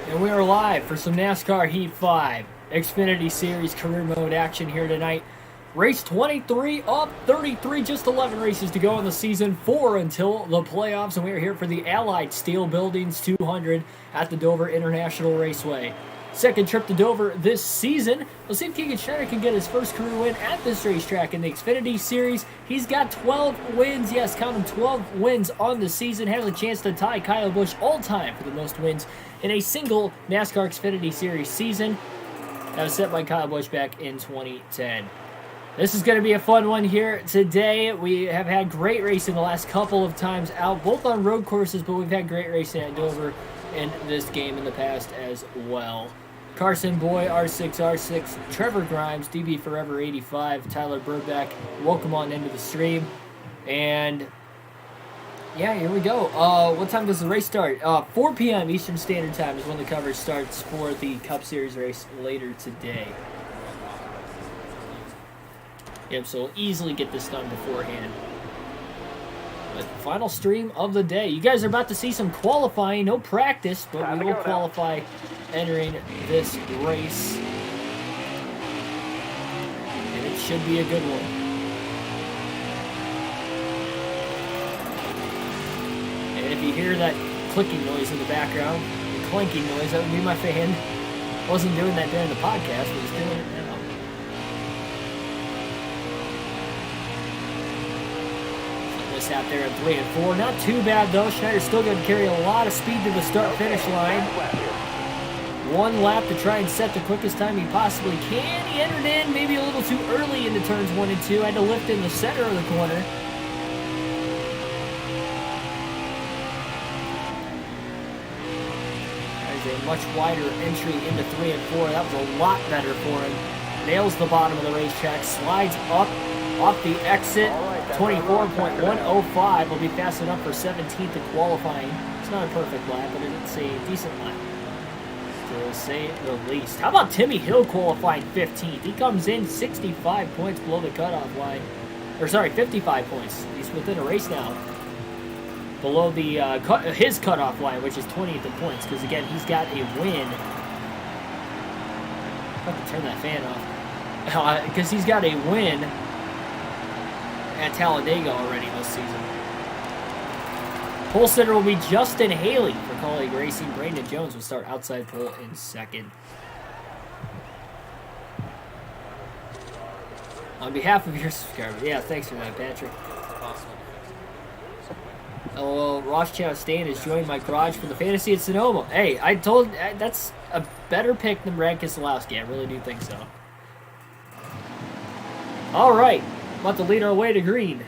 And we are live for some NASCAR Heat 5 Xfinity Series career mode action here tonight. Race 23 of 33, just 11 races to go in the season, 4 until the playoffs, and we are here for the Allied Steel Buildings 200 at the Dover International Raceway. Second trip to Dover this season. We'll see if Keegan Schneider can get his first career win at this racetrack in the Xfinity Series. He's got 12 wins. Yes, count them, 12 wins on the season. Has a chance to tie Kyle Busch all-time for the most wins in a single NASCAR Xfinity Series season. That was set by Kyle Busch back in 2010. This is going to be a fun one here today. We have had great racing the last couple of times out, both on road courses, but we've had great racing at Dover in this game in the past as well. Carson Boy, R6R6, Trevor Grimes, DB Forever 85, Tyler Burback, welcome on into the stream. And yeah, here we go. What time does the race start? 4 p.m. Eastern Standard Time is when the coverage starts for the Cup Series race later today. Yep, so we'll easily get this done beforehand. But final stream of the day. You guys are about to see some qualifying, no practice, but we will qualify entering this race. And it should be a good one. And if you hear that clicking noise in the background, the clanking noise, that would be my fan. Wasn't doing that during the podcast, but was doing it now. Out there at 3 and 4. Not too bad though. Schneider's still going to carry a lot of speed to the start-finish line. One lap to try and set the quickest time he possibly can. He entered in maybe a little too early into turns 1 and 2. Had to lift in the center of the corner. There's a much wider entry into 3 and 4. That was a lot better for him. Nails the bottom of the racetrack. Slides up off the exit. 24.105 will be fast enough for 17th in qualifying. It's not a perfect lap, but it's a decent lap, to say the least. How about Timmy Hill qualifying 15th? He comes in 65 points below the cutoff line. Or sorry, 55 points. He's within a race now. Below the his cutoff line, which is 20th in points, because again, he's got a win. I have to turn that fan off. Because he's got a win at Talladega already this season. Pole sitter will be Justin Haley for Colleague Racing. Brandon Jones will start outside pole in second. On behalf of your subscribers, yeah, thanks for that, Patrick. Awesome. LOL, Rothschild Stain has joined my garage for the fantasy at Sonoma. Hey, I told that's a better pick than Brad Keselowski. I really do think so. All right. About to lead our way to green.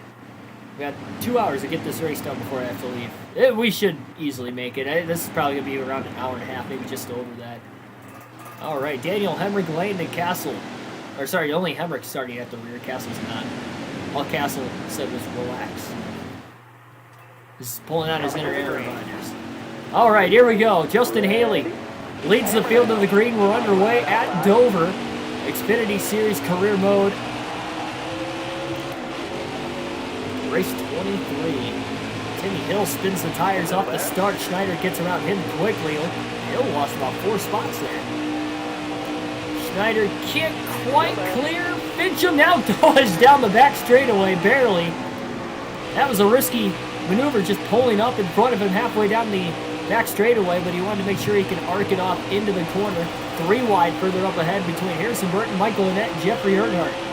We got 2 hours to get this race done before I have to leave. We should easily make it. This is probably going to be around an hour and a half, maybe just over that. All right, Daniel Hemrick, Landon Castle. Or sorry, only Hemrick starting at the rear. Castle's not. All Castle said was relax. He's pulling out his inner binders. All right, here we go. Justin Haley leads the field to the green. We're underway at Dover. Xfinity Series career mode. Race 23. Timmy Hill spins the tires off the start. Schneider gets around him quickly. Hill lost about 4 spots there. Schneider can't quite clear. Fincham now dodged down the back straightaway, barely. That was a risky maneuver, just pulling up in front of him halfway down the back straightaway, but he wanted to make sure he could arc it off into the corner. 3 wide further up ahead between Harrison Burton, Michael Annett, and Jeffrey Earnhardt.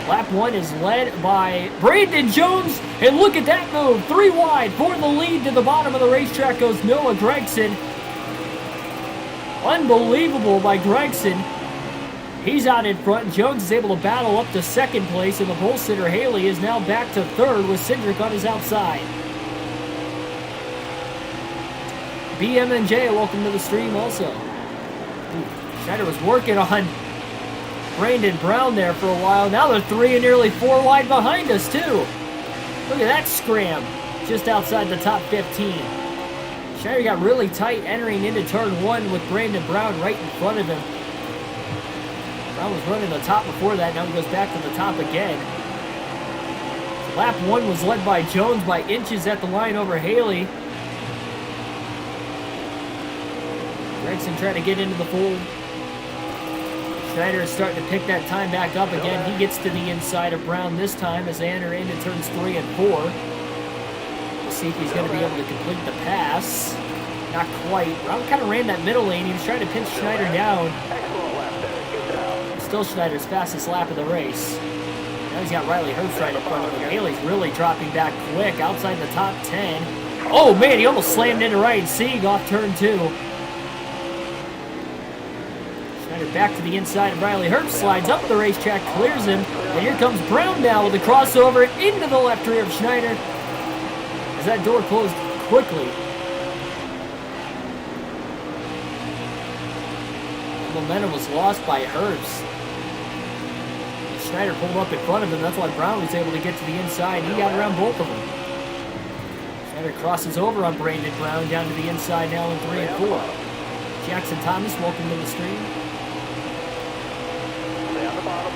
Lap 1 is led by Brandon Jones, and look at that move. 3 wide for the lead. To the bottom of the racetrack goes Noah Gragson. Unbelievable by Gragson. He's out in front. Jones is able to battle up to second place, and the pole sitter Haley is now back to third with Cindric on his outside. BMNJ, welcome to the stream also. Schneider was working on Brandon Brown there for a while. Now they're 3 and nearly 4 wide behind us, too. Look at that scram just outside the top 15. Schneider got really tight entering into turn 1 with Brandon Brown right in front of him. Brown was running the top before that. Now he goes back to the top again. Lap 1 was led by Jones by inches at the line over Haley. Gregson trying to get into the fold. Schneider is starting to pick that time back up again. He gets to the inside of Brown this time as they enter into turns 3 and 4. We'll see if he's going to be able to complete the pass. Not quite. Brown kind of ran that middle lane. He was trying to pinch Schneider down. Still Schneider's fastest lap of the race. Now he's got Riley Herbst right in front of him. Haley's really dropping back quick outside the top 10. Oh man, he almost slammed into Ryan Sieg off turn 2. Schneider back to the inside of Riley Herbst, slides up the racetrack, clears him. And here comes Brown now with a crossover into the left rear of Schneider. As that door closed quickly. Momentum was lost by Herbst. Schneider pulled up in front of him. That's why Brown was able to get to the inside. He got around both of them. Schneider crosses over on Brandon Brown down to the inside now in 3 and 4. Jackson Thomas, welcome to the stream. Stay on the bottom.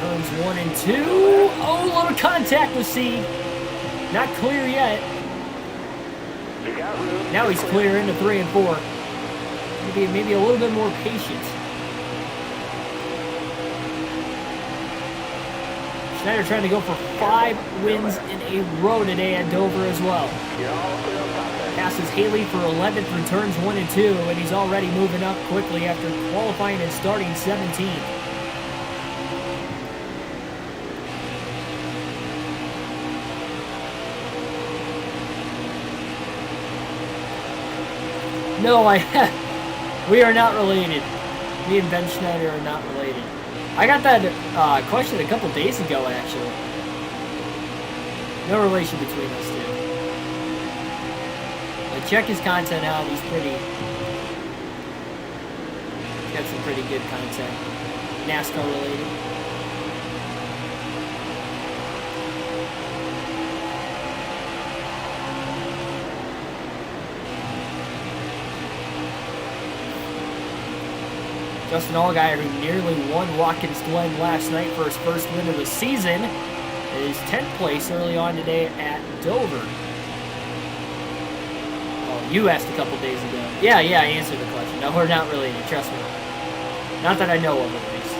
Turns 1 and 2. Oh, a little contact with Sieg. Not clear yet. Now he's clear into 3 and 4. Maybe a little bit more patient. Schneider trying to go for 5 wins in a row today at Dover as well. Passes Haley for 11th through turns 1 and 2, and he's already moving up quickly after qualifying and starting 17th. No, we are not related. Me and Ben Schneider are not related. I got that question a couple days ago, actually. No relation between us two. But check his content out. He's got some pretty good content. NASCAR related. Justin Allgaier, who nearly won Watkins Glen last night for his first win of the season, is 10th place early on today at Dover. Oh, you asked a couple days ago. Yeah, I answered the question. No, we're not related, trust me. Not that I know of, at least.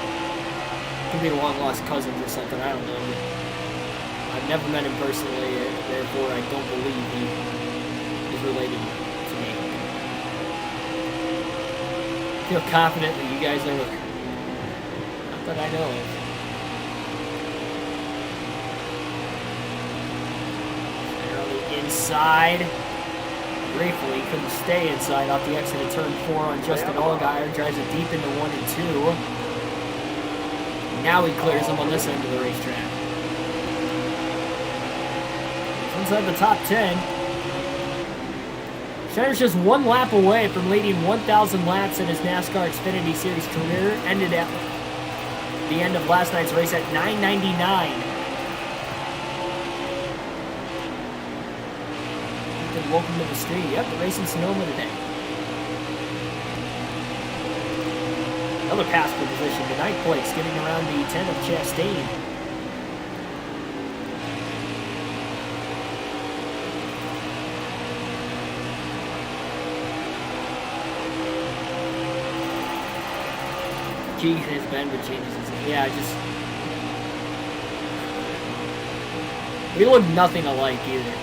Could be long-lost cousins or something, I don't know. I've never met him personally, therefore I don't believe he is related to me. I feel confident that you guys are, not that I know of. They're on the inside. Briefly, couldn't stay inside off the exit of turn 4 on Justin Allgaier. Drives it deep into 1 and 2. Now he clears them on this end of the racetrack. Inside the top 10. Schneider's just 1 lap away from leading 1,000 laps in his NASCAR Xfinity Series career. Ended at the end of last night's race at 9:99. Welcome to the street. Yep, the race in Sonoma today. Another pass for position. The 9th place, getting around the 10 of Chastain. Keegan has been with changes. Yeah, we look nothing alike either.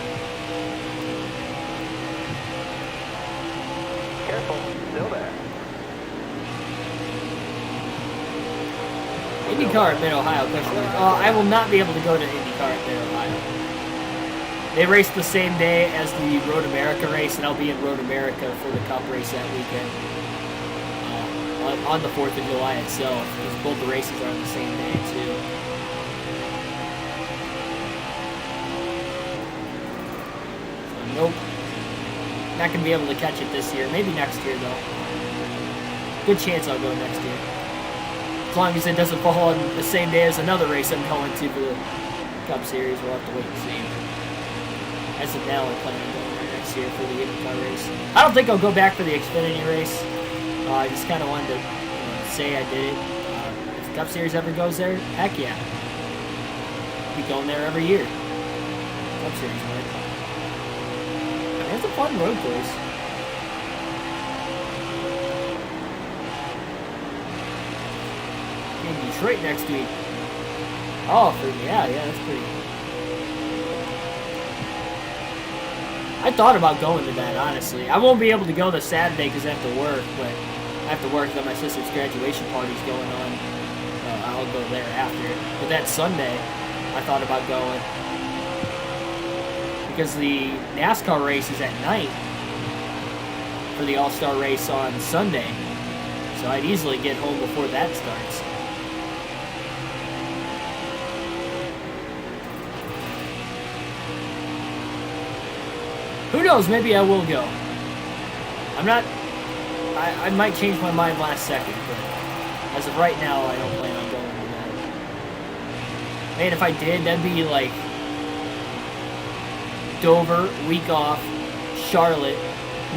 Careful, still there. IndyCar at Mid-Ohio, question. I will not be able to go to IndyCar at Mid-Ohio. They race the same day as the Road America race, and I'll be in Road America for the Cup race that weekend. On the 4th of July itself, because both the races are on the same day, too. So, nope. Not going to be able to catch it this year. Maybe next year, though. Good chance I'll go next year. As long as it doesn't fall on the same day as another race I'm going to for the Cup Series. We'll have to wait and see. As of now, I'm planning on going there next year for the IndyCar race. I don't think I'll go back for the Xfinity race. I just kind of wanted to say I did it. If the Cup Series ever goes there, heck yeah. be going there every year. Cup Series, right? I mean, it's a fun road course. In Detroit next week. Oh, yeah, that's pretty. I thought about going to that, honestly. I won't be able to go this Saturday because I have to work, but I have to work, then my sister's graduation party's going on. I'll go there after. But that Sunday, I thought about going because the NASCAR race is at night for the All-Star race on Sunday. So I'd easily get home before that starts. Who knows? Maybe I will go. I'm not. I might change my mind last second, but as of right now, I don't plan on going to that. Man, if I did, that'd be like Dover, week off, Charlotte,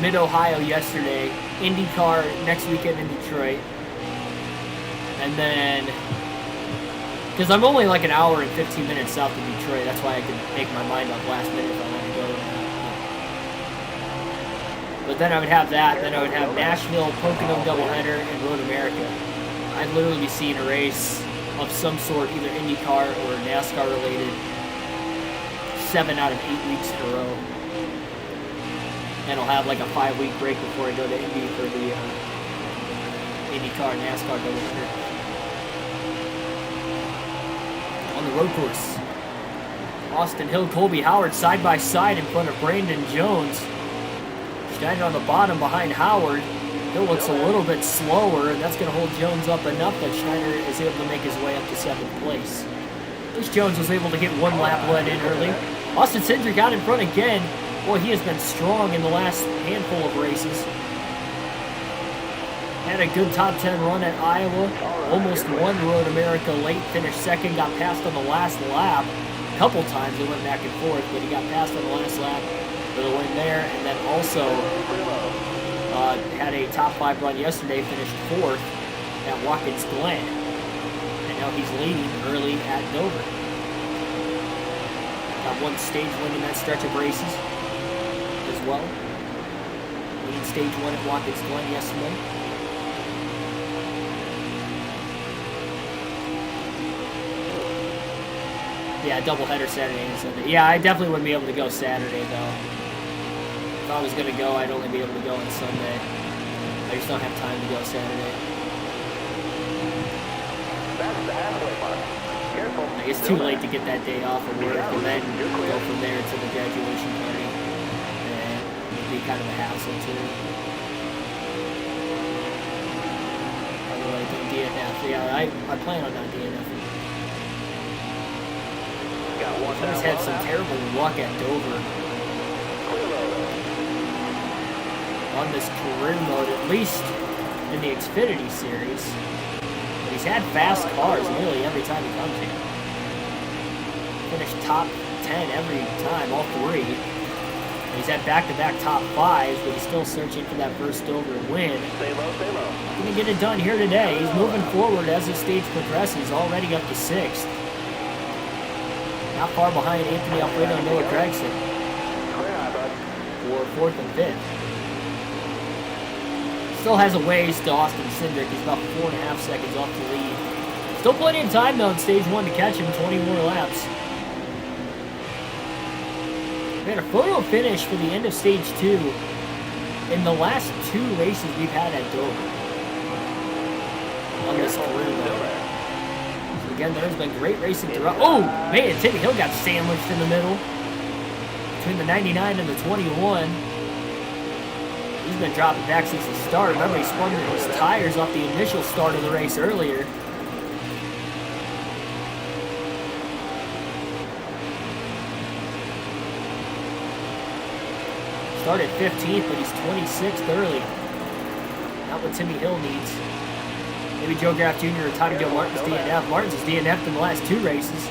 Mid-Ohio yesterday, IndyCar next weekend in Detroit, and then because I'm only like an hour and 15 minutes south of Detroit, that's why I could make my mind up last minute if I want to go. But then I would have that, then I would have Nashville, Pocono doubleheader, and Road America. I'd literally be seeing a race of some sort, either IndyCar or NASCAR related, 7 out of 8 weeks in a row. And I'll have like a 5-week break before I go to Indy for the IndyCar NASCAR doubleheader. On the road course, Austin Hill, Colby Howard side by side in front of Brandon Jones. Schneider on the bottom behind Howard. Hill looks a little bit slower, and that's going to hold Jones up enough that Schneider is able to make his way up to 7th place. At least Jones was able to get one lap let in early. Austin Cindric out in front again. Boy, he has been strong in the last handful of races. Had a good top 10 run at Iowa. Almost won Road America late, finished second, got passed on the last lap. A couple times they went back and forth, but he got passed on the last lap for the win there, and then also had a top 5 run yesterday, finished 4th at Watkins Glen, and now he's leading early at Dover. Got one stage win in that stretch of races as well. Leading stage 1 at Watkins Glen yesterday. Yeah, doubleheader Saturday and Sunday. Yeah, I definitely wouldn't be able to go Saturday though. If I was going to go, I'd only be able to go on Sunday. I just don't have time to go Saturday. That's the halfway mark. Careful. It's too late to get that day off of work and then go from there to the graduation party. And it'd be kind of a hassle too. Otherwise, don't DNF. Yeah, I plan on not DNFing. I just had some terrible luck at Dover. On this career mode, at least in the Xfinity series. But he's had fast cars nearly every time he comes here. Finished top 10 every time, all 3. And he's had back-to-back top 5s, but he's still searching for that first Dover win. Stay low, stay low. Gonna get it done here today. He's moving forward as the stage progresses, already up to 6th. Not far behind Anthony Alfredo and Noah Gregson for 4th and 5th. Still has a ways to Austin Cindric. He's about 4.5 seconds off the lead. Still plenty of time though in stage 1 to catch him, 20 more laps. We had a photo finish for the end of stage 2 in the last 2 races we've had at Dover on this career mode. So again, there's been great racing throughout. Oh man, Timmy Hill got sandwiched in the middle between the 99 and the 21. He's been dropping back since the start. Remember, he spun his tires off the initial start of the race earlier. Started 15th, but he's 26th early. Not what Timmy Hill needs. Maybe Joe Graff Jr. or Tommy Joe Martin's DNF. Martin's is DNF'd in the last 2 races.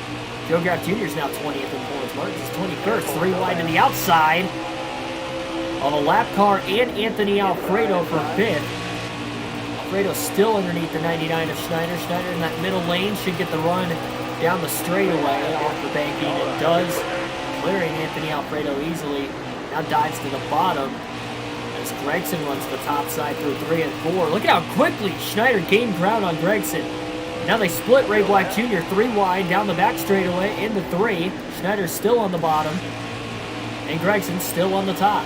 Joe Graff Jr. is now 20th in points. Martin's is 21st, 3 wide to the outside of a lap car and Anthony Alfredo for 5th. Alfredo still underneath the 99 of Schneider. Schneider in that middle lane should get the run down the straightaway off the banking and does, clearing Anthony Alfredo easily. Now dives to the bottom as Gregson runs the top side through 3 and 4. Look at how quickly Schneider gained ground on Gregson. Now they split Ray Black Jr. 3 wide down the back straightaway into 3. Schneider's still on the bottom, and Gregson's still on the top.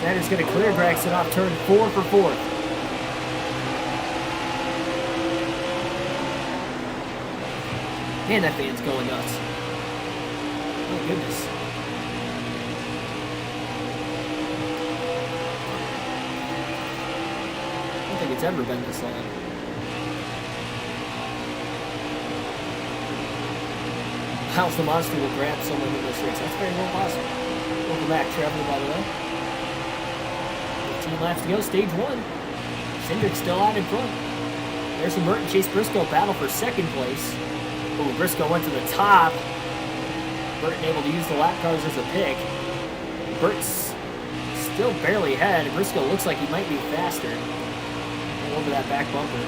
Schneider's going to clear Gregson off turn 4 for 4th. Man, that fan's going nuts. Oh, goodness. I don't think it's ever been this long. Miles the Monster will grab someone in this race. That's very well possible. Welcome back, Trevor, by the way. 15 laps to go, stage 1. Cindric still out in front. Harrison Burton, Chase Briscoe battle for second place. Ooh, Briscoe went to the top. Burton able to use the lap cars as a pick. Burton's still barely ahead. Briscoe looks like he might be faster. Over that back bumper.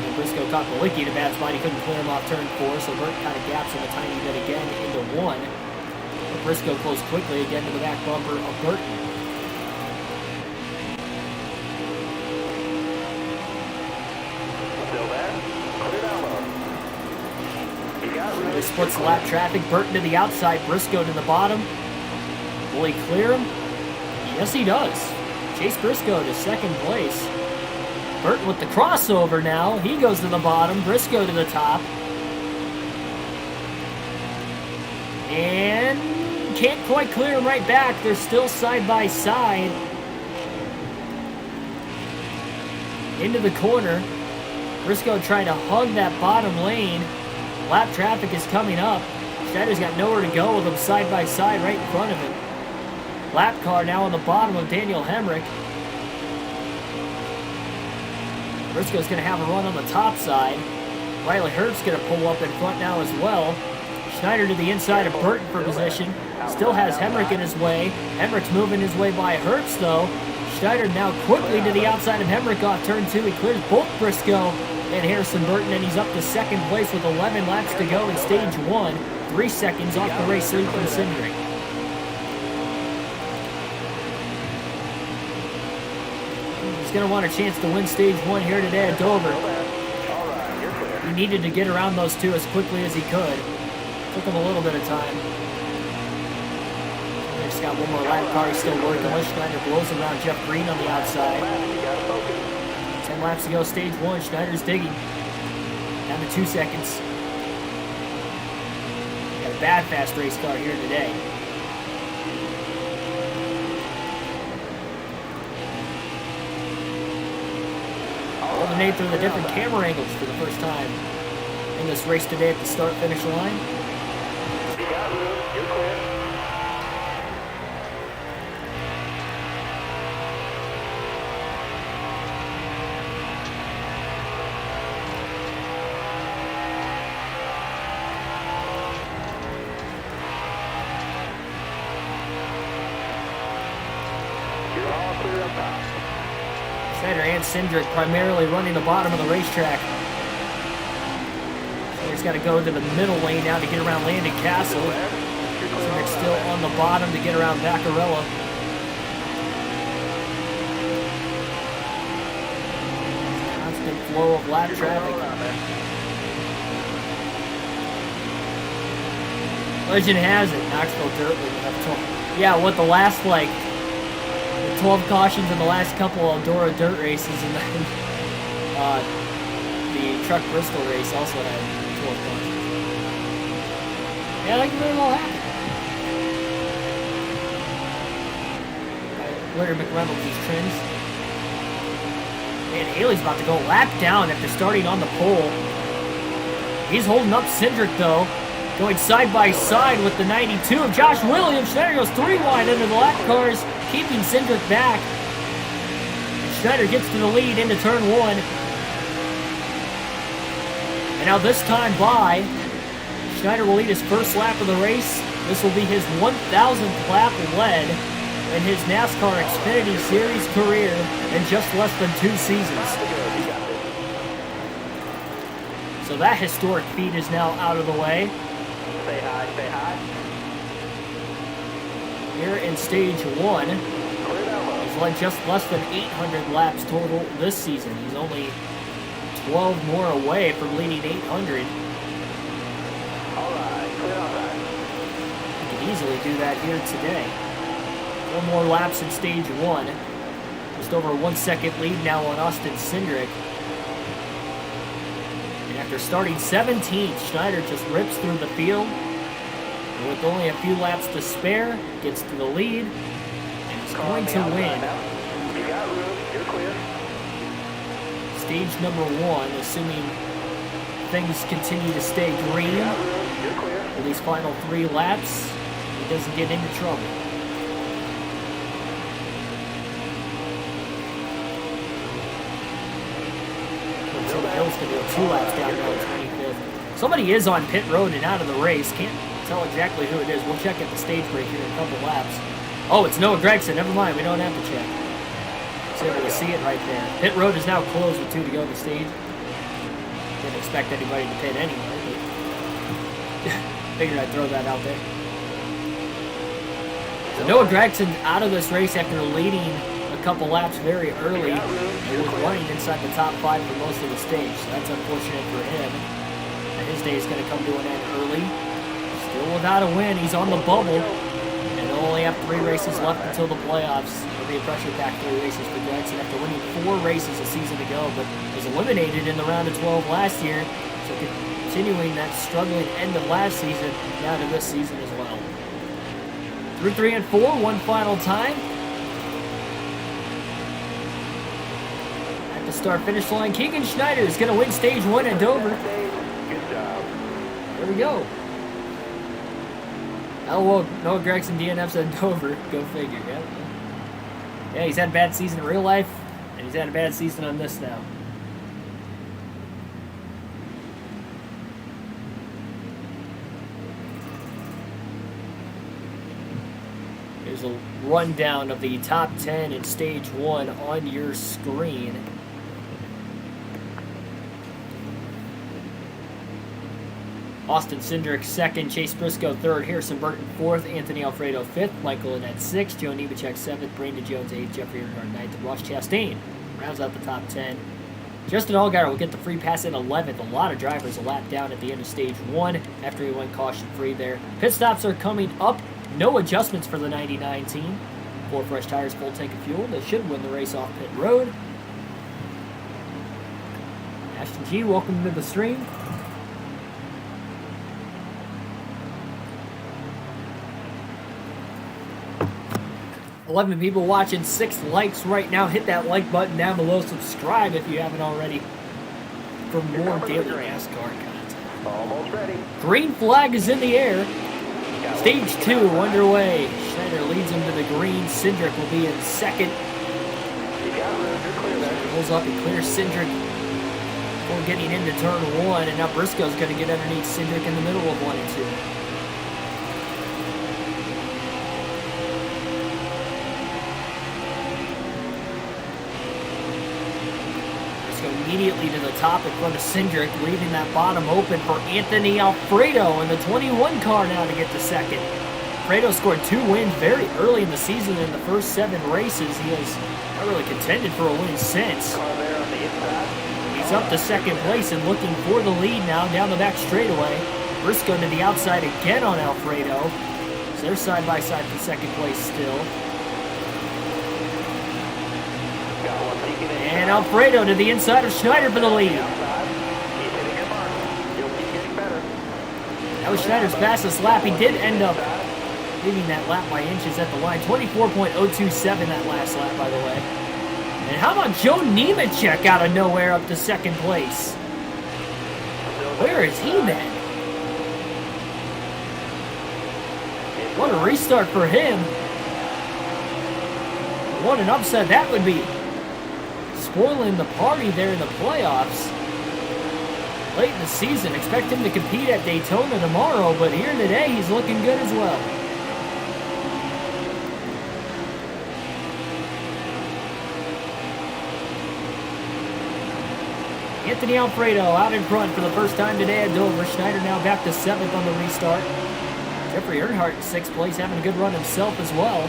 And Briscoe caught the licky in a bad spot. He couldn't clear him off turn 4, so Burton kind of gaps him a tiny bit again into 1. But Briscoe closed quickly again to the back bumper of Burton. Still there? Put it down low. He splits the lap traffic. Burton to the outside, Briscoe to the bottom. Will he clear him? Yes, he does. Chase Briscoe to second place. Burton with the crossover now. He goes to the bottom. Briscoe to the top. And can't quite clear him right back. They're still side by side. Into the corner. Briscoe trying to hug that bottom lane. Lap traffic is coming up. Schneider's got nowhere to go with them side by side right in front of him. Lap car now on the bottom of Daniel Hemrick. Briscoe's going to have a run on the top side. Riley Herbst's going to pull up in front now as well. Schneider to the inside of Burton for position. Still has Hemrick in his way. Hemrick's moving his way by Herbst though. Schneider now quickly to the outside of Hemrick off turn 2. He clears both Briscoe and Harrison Burton, and he's up to second place with 11 laps to go in stage 1. 3 seconds off the race lead from Cindric. He's going to want a chance to win stage 1 here today at Dover. He needed to get around those two as quickly as he could. Took him a little bit of time. He's got one more lap car. He's still working with. Schneider blows around Jeff Green on the outside. 10 laps to go, stage 1. Schneider's digging. Down to 2 seconds. Got a bad fast race car here today. Alternate through the different camera angles for the first time in this race today at the start-finish line. You got room. You're clear. You're all clear up top. Schneider and Cindric primarily running the bottom of the racetrack. Schneider's got to go to the middle lane now to get around Landon Castle. Cindric's still on the bottom to get around Vaccarella. Constant flow of lap traffic. Legend has it, Knoxville Dirt League. Yeah, what the last, 12 cautions in the last couple of Eldora Dirt races, and then the Truck Bristol race also had 12 cautions. Yeah, that can very well happen. Larry McReynolds' trims. Man, Haley's about to go lap down after starting on the pole. He's holding up Cindric though. Going side by side with the 92 of Josh Williams. Schneider goes 3 wide under the lap cars, keeping Cindric back. Schneider gets to the lead into turn 1. And now this time by, Schneider will lead his first lap of the race. This will be his 1,000th lap led in his NASCAR Xfinity Series career in just less than 2 seasons. So that historic feat is now out of the way. Stay high, stay high. Here in stage 1, Clear down low. he's led just less than 800 laps total this season. He's only 12 more away from leading 800. All right, clear outside. He can easily do that here today. 4 more laps in stage 1. Just over a 1 second lead now on Austin Cindric. And after starting 17th, Schneider just rips through the field. And with only a few laps to spare, gets to the lead. And he's going to win You got room, you're clear. stage number 1, assuming things continue to stay green. Got room, you're clear. For these final 3 laps, he doesn't get into trouble. Hill's going to go 2 laps down now, 25th. Somebody is on pit road and out of the race. Can't tell exactly who it is. We'll check at the stage break here in a couple laps. Oh, it's Noah Gregson. Never mind. We don't have to check. Just able to see it right there. Pit road is now closed with 2 to go to the stage. Didn't expect anybody to pit anyway, but figured I'd throw that out there. So Noah Gregson out of this race after leading a couple laps very early and was running inside the top 5 for most of the stage. So that's unfortunate for him. And his day is going to come to an end early. Still without a win. He's on the bubble. And they'll only have 3 races left until the playoffs. It'll be a pressure-packed 3 races for Gregson after winning 4 races a season ago, but was eliminated in the round of 12 last year. So continuing that struggling end of last season now to this season as well. Through 3 and 4, one final time. At the start-finish line, Keegan Schneider is going to win stage 1 at Dover. Good job. There we go. Oh, well, Noah Gregson DNF's at Dover. Go figure, yeah. Yeah, he's had a bad season in real life, and he's had a bad season on this now. Here's a rundown of the top 10 in stage 1 on your screen. Austin Cindric second, Chase Briscoe third, Harrison Burton fourth, Anthony Alfredo fifth, Michael Annett sixth, Joe Nemechek seventh, Brandon Jones eighth, Jeffrey Earnhardt ninth, and Ross Chastain rounds out the top 10. Justin Allgaier will get the free pass in 11th. A lot of drivers a lap down at the end of stage 1 after he went caution-free there. Pit stops are coming up. No adjustments for the 99 team. 4 fresh tires, full tank of fuel. They should win the race off pit road. Ashton G, welcome to the stream. $11 people watching, 6 likes right now. Hit that like button down below. Subscribe if you haven't already for more daily NASCAR content. Almost ready. Green flag is in the air. Stage 2 underway. Schneider leads him to the green. Cindric will be in second. You got room, you're clear there. Pulls up and clears Cindric before getting into turn 1. And now Briscoe's going to get underneath Cindric in the middle of 1 and 2. Immediately to the top in front of Cindric, leaving that bottom open for Anthony Alfredo in the 21 car now to get to second. Alfredo scored 2 wins very early in the season in the first 7 races. He has not really contended for a win since. Car there on the inside. He's up to second place and looking for the lead now down the back straightaway. Briscoe to the outside again on Alfredo. So they're side by side for second place still. And Alfredo to the inside of Schneider for the lead. That was Schneider's fastest lap. He did end up leaving that lap by inches at the line. 24.027 that last lap, by the way. And how about Joe Nemechek out of nowhere up to second place? Where is he then? What a restart for him. What an upset that would be. Spoiling the party there in the playoffs. Late in the season, expect him to compete at Daytona tomorrow, but here today, he's looking good as well. Anthony Alfredo out in front for the first time today at Dover. Schneider now back to 7th on the restart. Jeffrey Earnhardt in 6th place, having a good run himself as well.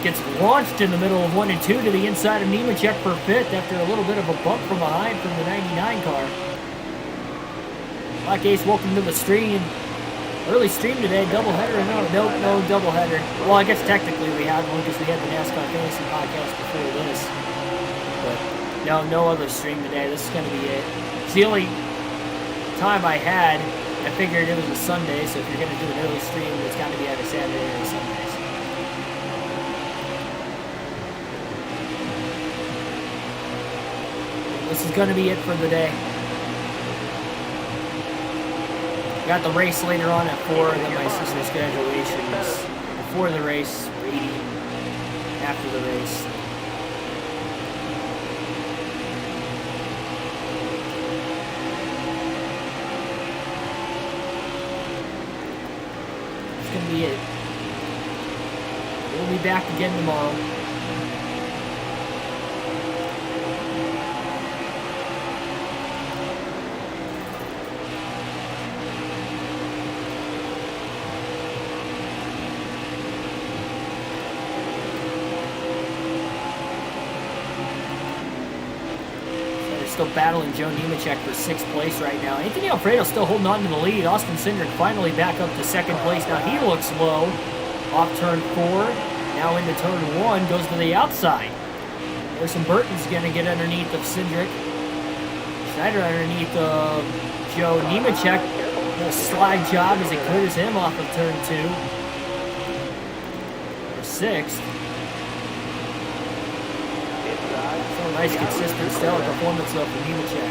Gets launched in the middle of 1 and 2 to the inside of Nemechek for 5th after a little bit of a bump from behind from the 99 car. Black Ace, welcome to the stream. Early stream today, doubleheader. No doubleheader. Well, I guess technically we had one because we had the NASCAR Fantasy podcast before this. But no other stream today. This is going to be it. It's the only time I had. I figured it was a Sunday, so if you're going to do an early stream, it's got to be either Saturday or Sundays. This is going to be it for the day. Got the race later on at 4, and then my sister's graduation is before the race, reading after the race. That's going to be it. We'll be back again tomorrow. Still battling Joe Nemechek for 6th place right now. Anthony Alfredo still holding on to the lead. Austin Cindric finally back up to 2nd place. Now he looks low. Off turn 4. Now into turn 1. Goes to the outside. Harrison Burton's going to get underneath of Cindric. Schneider underneath of Joe Nemechek. A little slide job as he clears him off of turn 2. For 6th. Nice, consistent, stellar performance though from Nemechek.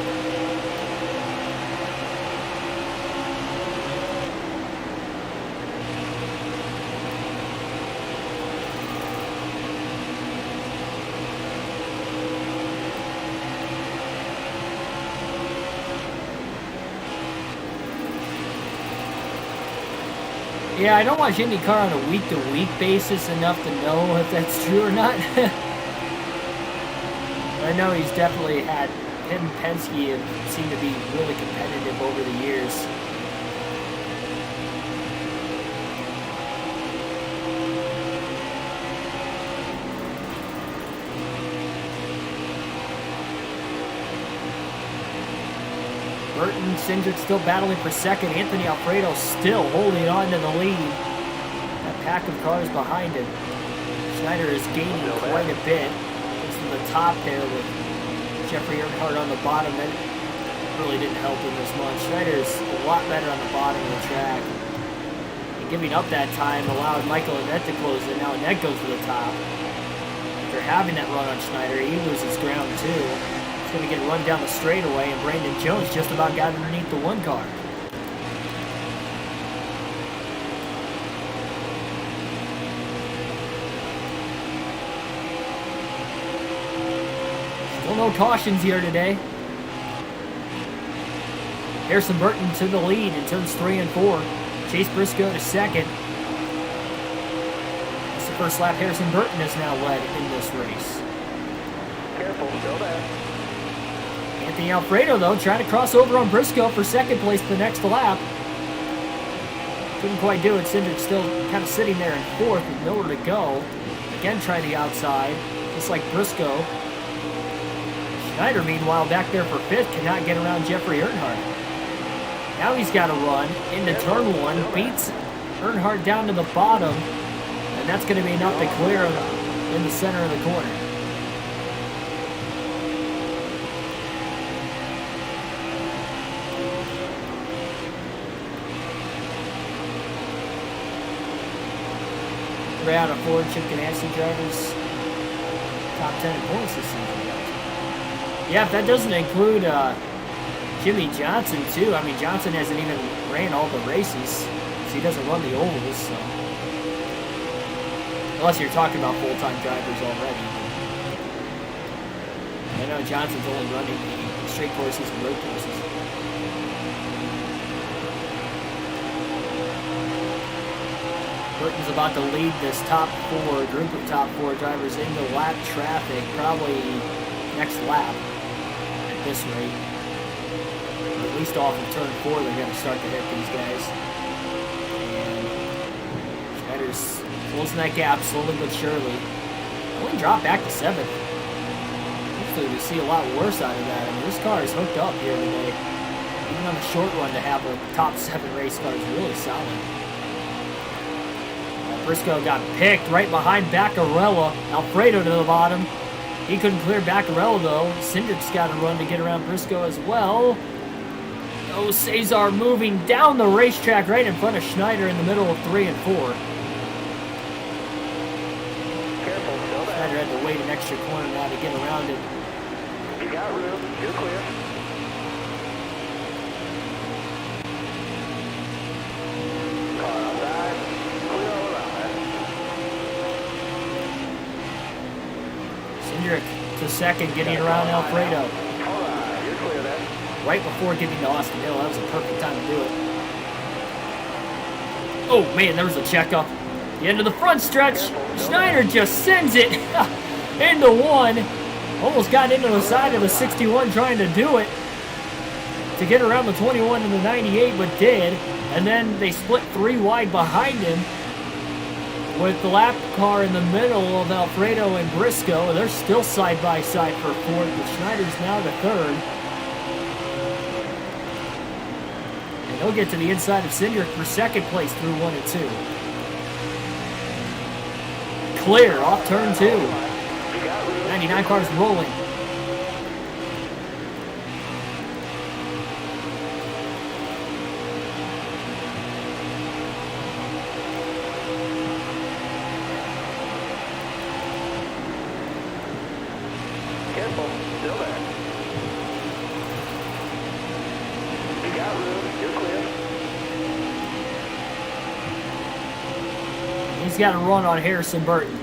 Yeah, I don't watch IndyCar on a week-to-week basis enough to know if that's true or not. I know he's definitely had, him and Penske have seemed to be really competitive over the years. Burton, Cindric still battling for 2nd. Anthony Alfredo still holding on to the lead. That pack of cars behind him. Schneider is gaining quite a bit. The top there with Jeffrey Earnhardt on the bottom. That really didn't help him as much. Schneider's a lot better on the bottom of the track. And giving up that time allowed Michael Annett to close it. Now Annett goes to the top. After having that run on Schneider, he loses ground too. He's going to get run down the straightaway, and Brandon Jones just about got underneath the 1 car. No cautions here today. Harrison Burton to the lead in turns 3 and 4. Chase Briscoe to 2nd. That's the first lap Harrison Burton has now led in this race. Careful, still there. Anthony Alfredo, though, trying to cross over on Briscoe for 2nd place the next lap. Couldn't quite do it. Cindric still kind of sitting there in 4th with nowhere to go. Again, try the outside, just like Briscoe. Schneider, meanwhile, back there for 5th, cannot get around Jeffrey Earnhardt. Now he's got to run into turn 1, beats Earnhardt down to the bottom, and that's going to be enough to clear him in the center of the corner. Three out of 4 Chip Ganassi drivers, top 10 in points this season. Yeah, if that doesn't include Jimmy Johnson, too. I mean, Johnson hasn't even ran all the races, so he doesn't run the ovals, so. Unless you're talking about full-time drivers already. I know Johnson's only running the straight courses and road courses. Burton's about to lead this group of top 4 drivers into lap traffic, probably next lap. this rate. At least off of turn 4, they're going to start to hit these guys. And Schneider's closing that gap slowly but surely. Only drop back to 7th. Hopefully we see a lot worse out of that. I mean, this car is hooked up here today. Even on the short run, to have a top 7 race car is really solid. Briscoe got picked right behind Baccarella. Alfredo to the bottom. He couldn't clear Baccarella though. Cindric's got to run to get around Briscoe as well. Oh, Cesar moving down the racetrack right in front of Schneider in the middle of 3 and 4. Careful, still there. Schneider had to wait an extra corner now to get around it. You got room. You're clear. Car outside. Clear all around. Cindric to second, getting around Alfredo. All right, you're clear then. Right before getting to Austin Hill, that was a perfect time to do it. Oh man, there was a checkup. The end of the front stretch. Schneider just sends it into 1. Almost got into the side of the 61 trying to do it to get around the 21 and the 98, but did. And then they split 3 wide behind him with the lap car in the middle of Alfredo and Briscoe. They're still side by side for 4th, but Schneider's now to 3rd. And he'll get to the inside of Cindric for 2nd place through 1 and 2. Clear off turn 2. 99 cars rolling. Careful, still there. You got room. You're clear. He's got a run on Harrison Burton.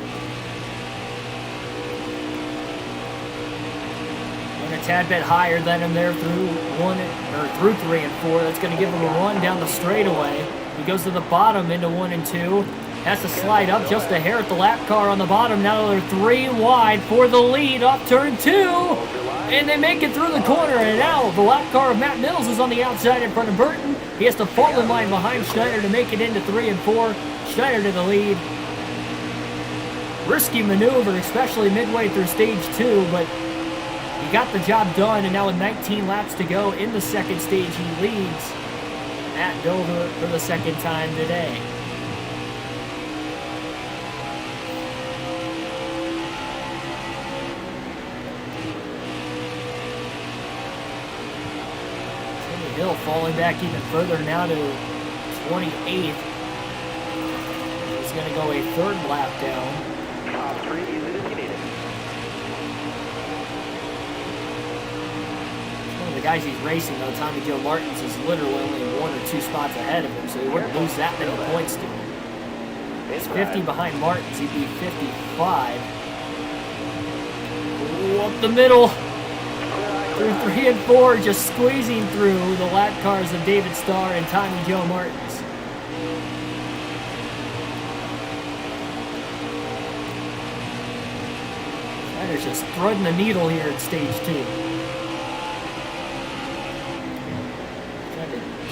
A tad bit higher than him there through 3 and 4. That's going to give him a run down the straightaway. He goes to the bottom into 1 and 2. Has to slide up just a hair at the lap car on the bottom. Now they're 3 wide for the lead off turn 2. And they make it through the corner. And now the lap car of Matt Mills is on the outside in front of Burton. He has to fall in line behind Schneider to make it into 3 and 4. Schneider to the lead. Risky maneuver, especially midway through stage 2, but he got the job done, and now with 19 laps to go in the 2nd stage, he leads at Dover for the 2nd time today. Timmy Hill falling back even further now to 28th. He's going to go a 3rd lap down. Top 3, use it if you need it. The guys he's racing, though, Tommy Joe Martins, is literally only 1 or 2 spots ahead of him, so he wouldn't lose that many points to him. He's 50 behind Martins. He'd be 55. Ooh, up the middle. Through 3 and 4, just squeezing through the lap cars of David Starr and Tommy Joe Martins. Schneider's just threading the needle here at stage 2.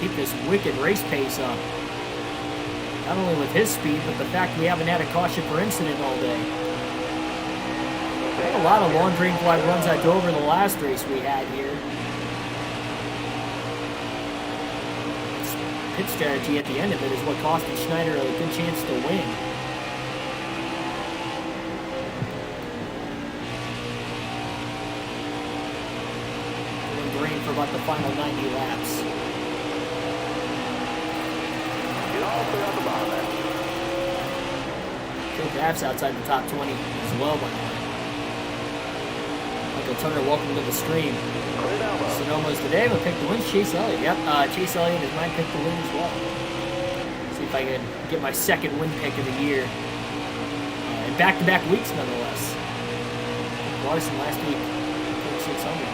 Keep this wicked race pace up. Not only with his speed, but the fact we haven't had a caution for incident all day. We had a lot of long green flag runs at Dover the last race we had here. Pit strategy at the end of it is what costed Schneider a good chance to win. Going green for about the final 90 laps. Joe Graff's outside the top 20 as well, by the way. Michael Turner, welcome to the stream. Sonoma's today, but pick the win. Chase Elliott. Yep, Chase Elliott is my pick to win as well. See if I can get my 2nd win pick of the year. In back-to-back weeks, nonetheless. Larson last week, 600.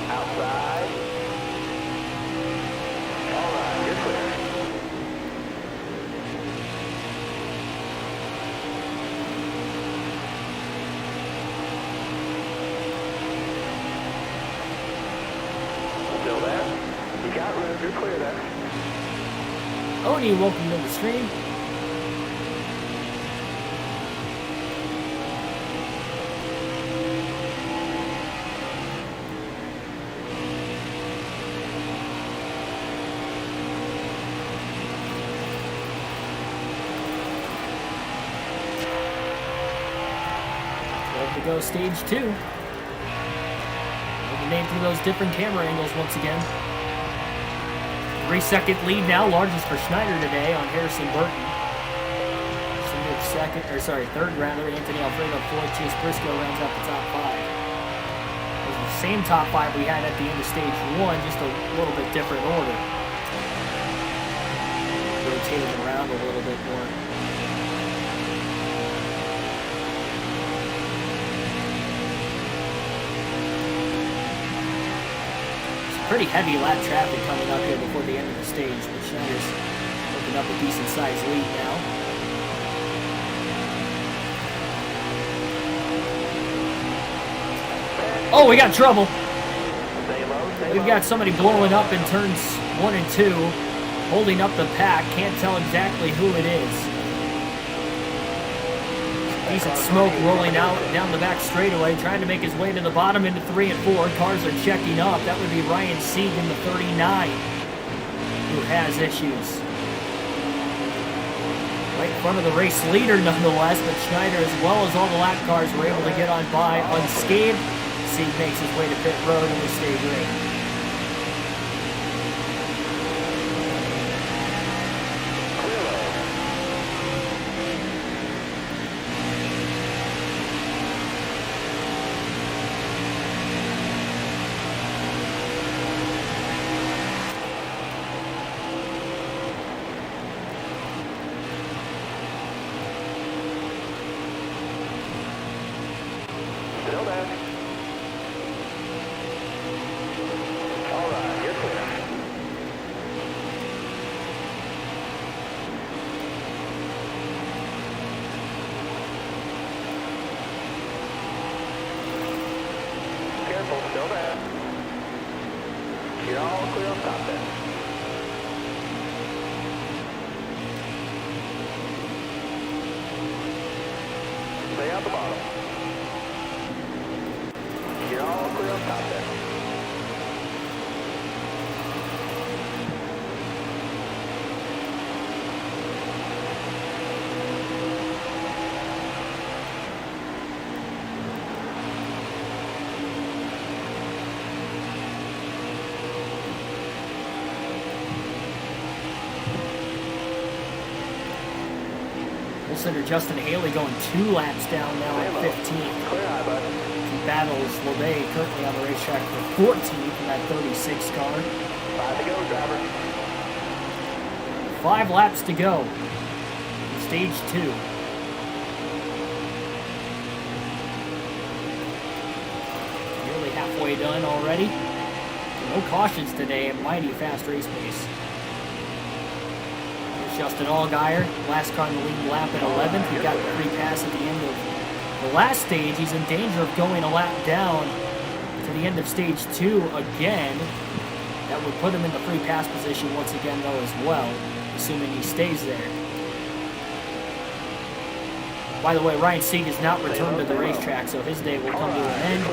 Outside. All right, you're clear. you're clear there. Oni, welcome to the stream. To go stage 2. We'll be named through those different camera angles once again. 3-second lead now, largest for Schneider today on Harrison Burton. Third rounder, Anthony Alfredo Floyd, Chase Briscoe rounds out the top 5. Those are the same top 5 we had at the end of stage 1, just a little bit different order. Rotating around a little bit more. Pretty heavy lap traffic coming up here before the end of the stage, but Schneider's looking up a decent sized lead now. Oh, we got trouble. We've got somebody blowing up in turns 1 and 2, holding up the pack. Can't tell exactly who it is. Decent smoke rolling out down the back straightaway, trying to make his way to the bottom into 3 and 4. Cars are checking up. That would be Ryan Sieg in the 39, who has issues. Right in front of the race leader, nonetheless, but Schneider, as well as all the lap cars, were able to get on by unscathed. Sieg makes his way to pit road and we stay green. Still there. All right, you're clear. Careful, still there. You're all clear on top there. Stay out the bottom. You're all clear on top there. Center Justin Haley going 2 laps down now at 15th. Clear eye, bud. He battles LeBay currently on the racetrack for 14th in that 36 car. 5 to go, driver. 5 laps to go. Stage 2. Nearly halfway done already. No cautions today, a mighty fast race pace. Justin Allgaier, last car in the lead lap at 11th. He got the free pass at the end of the last stage. He's in danger of going a lap down to the end of stage 2 again. That would put him in the free pass position once again, though, as well, assuming he stays there. By the way, Ryan Sieg has not returned to the racetrack, so his day will come to an end.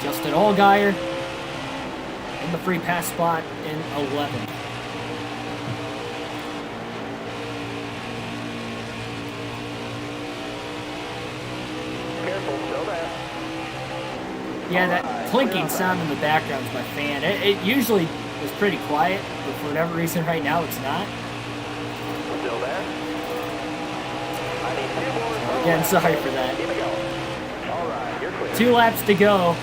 Justin Allgaier in the free pass spot in 11th. Careful, still there. Yeah, that clinking sound in the background is my fan. It usually is pretty quiet, but for whatever reason right now it's not. Still there. I need 2 more. Again, sorry for that. Here we go. All right, you're clear. 2 laps to go.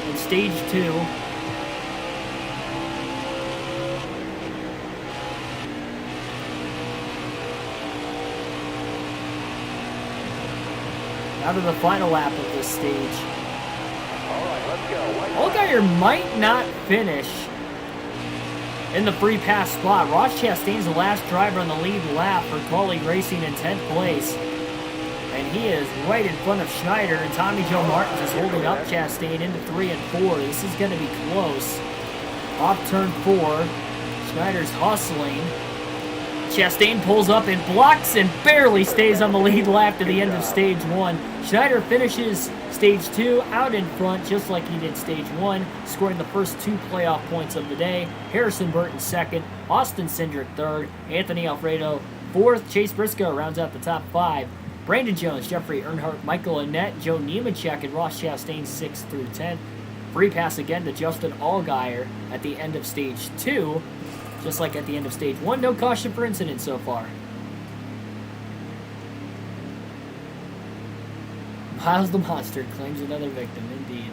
In stage 2. Now to the final lap of this stage. All right, let's go. Allgaier might not finish in the free pass spot. Ross Chastain's the last driver on the lead lap for Colleague Racing in 10th place. And he is right in front of Schneider, and Tommy Joe Martins is holding up Chastain into 3 and 4. This is going to be close. Off turn 4, Schneider's hustling. Chastain pulls up and blocks and barely stays on the lead lap to the end of stage 1. Schneider finishes stage 2 out in front just like he did stage 1, scoring the first 2 playoff points of the day. Harrison Burton 2nd, Austin Cindric 3rd, Anthony Alfredo 4th, Chase Briscoe rounds out the top 5. Brandon Jones, Jeffrey Earnhardt, Michael Annett, Joe Nemechek, and Ross Chastain 6th through 10th. Free pass again to Justin Allgaier at the end of stage 2. Just like at the end of stage 1, no caution for incident so far. Miles the Monster claims another victim, indeed.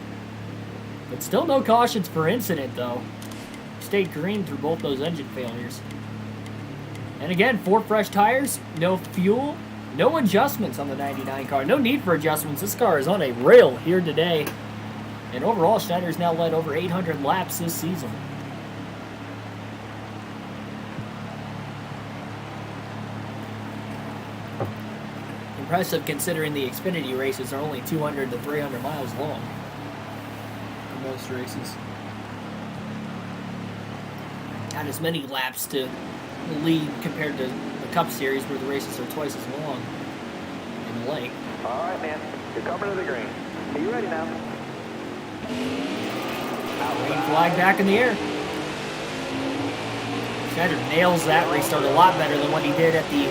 But still no cautions for incident, though. Stayed green through both those engine failures. And again, 4 fresh tires, no fuel, no adjustments on the 99 car. No need for adjustments. This car is on a rail here today. And overall, Schneider's now led over 800 laps this season. Impressive considering the Xfinity races are only 200 to 300 miles long for most races. Not as many laps to lead compared to the Cup Series where the races are twice as long in length. All right, man. You're coming to the green. Are you ready now? Green flag back in the air. Schneider nails that restart a lot better than what he did at the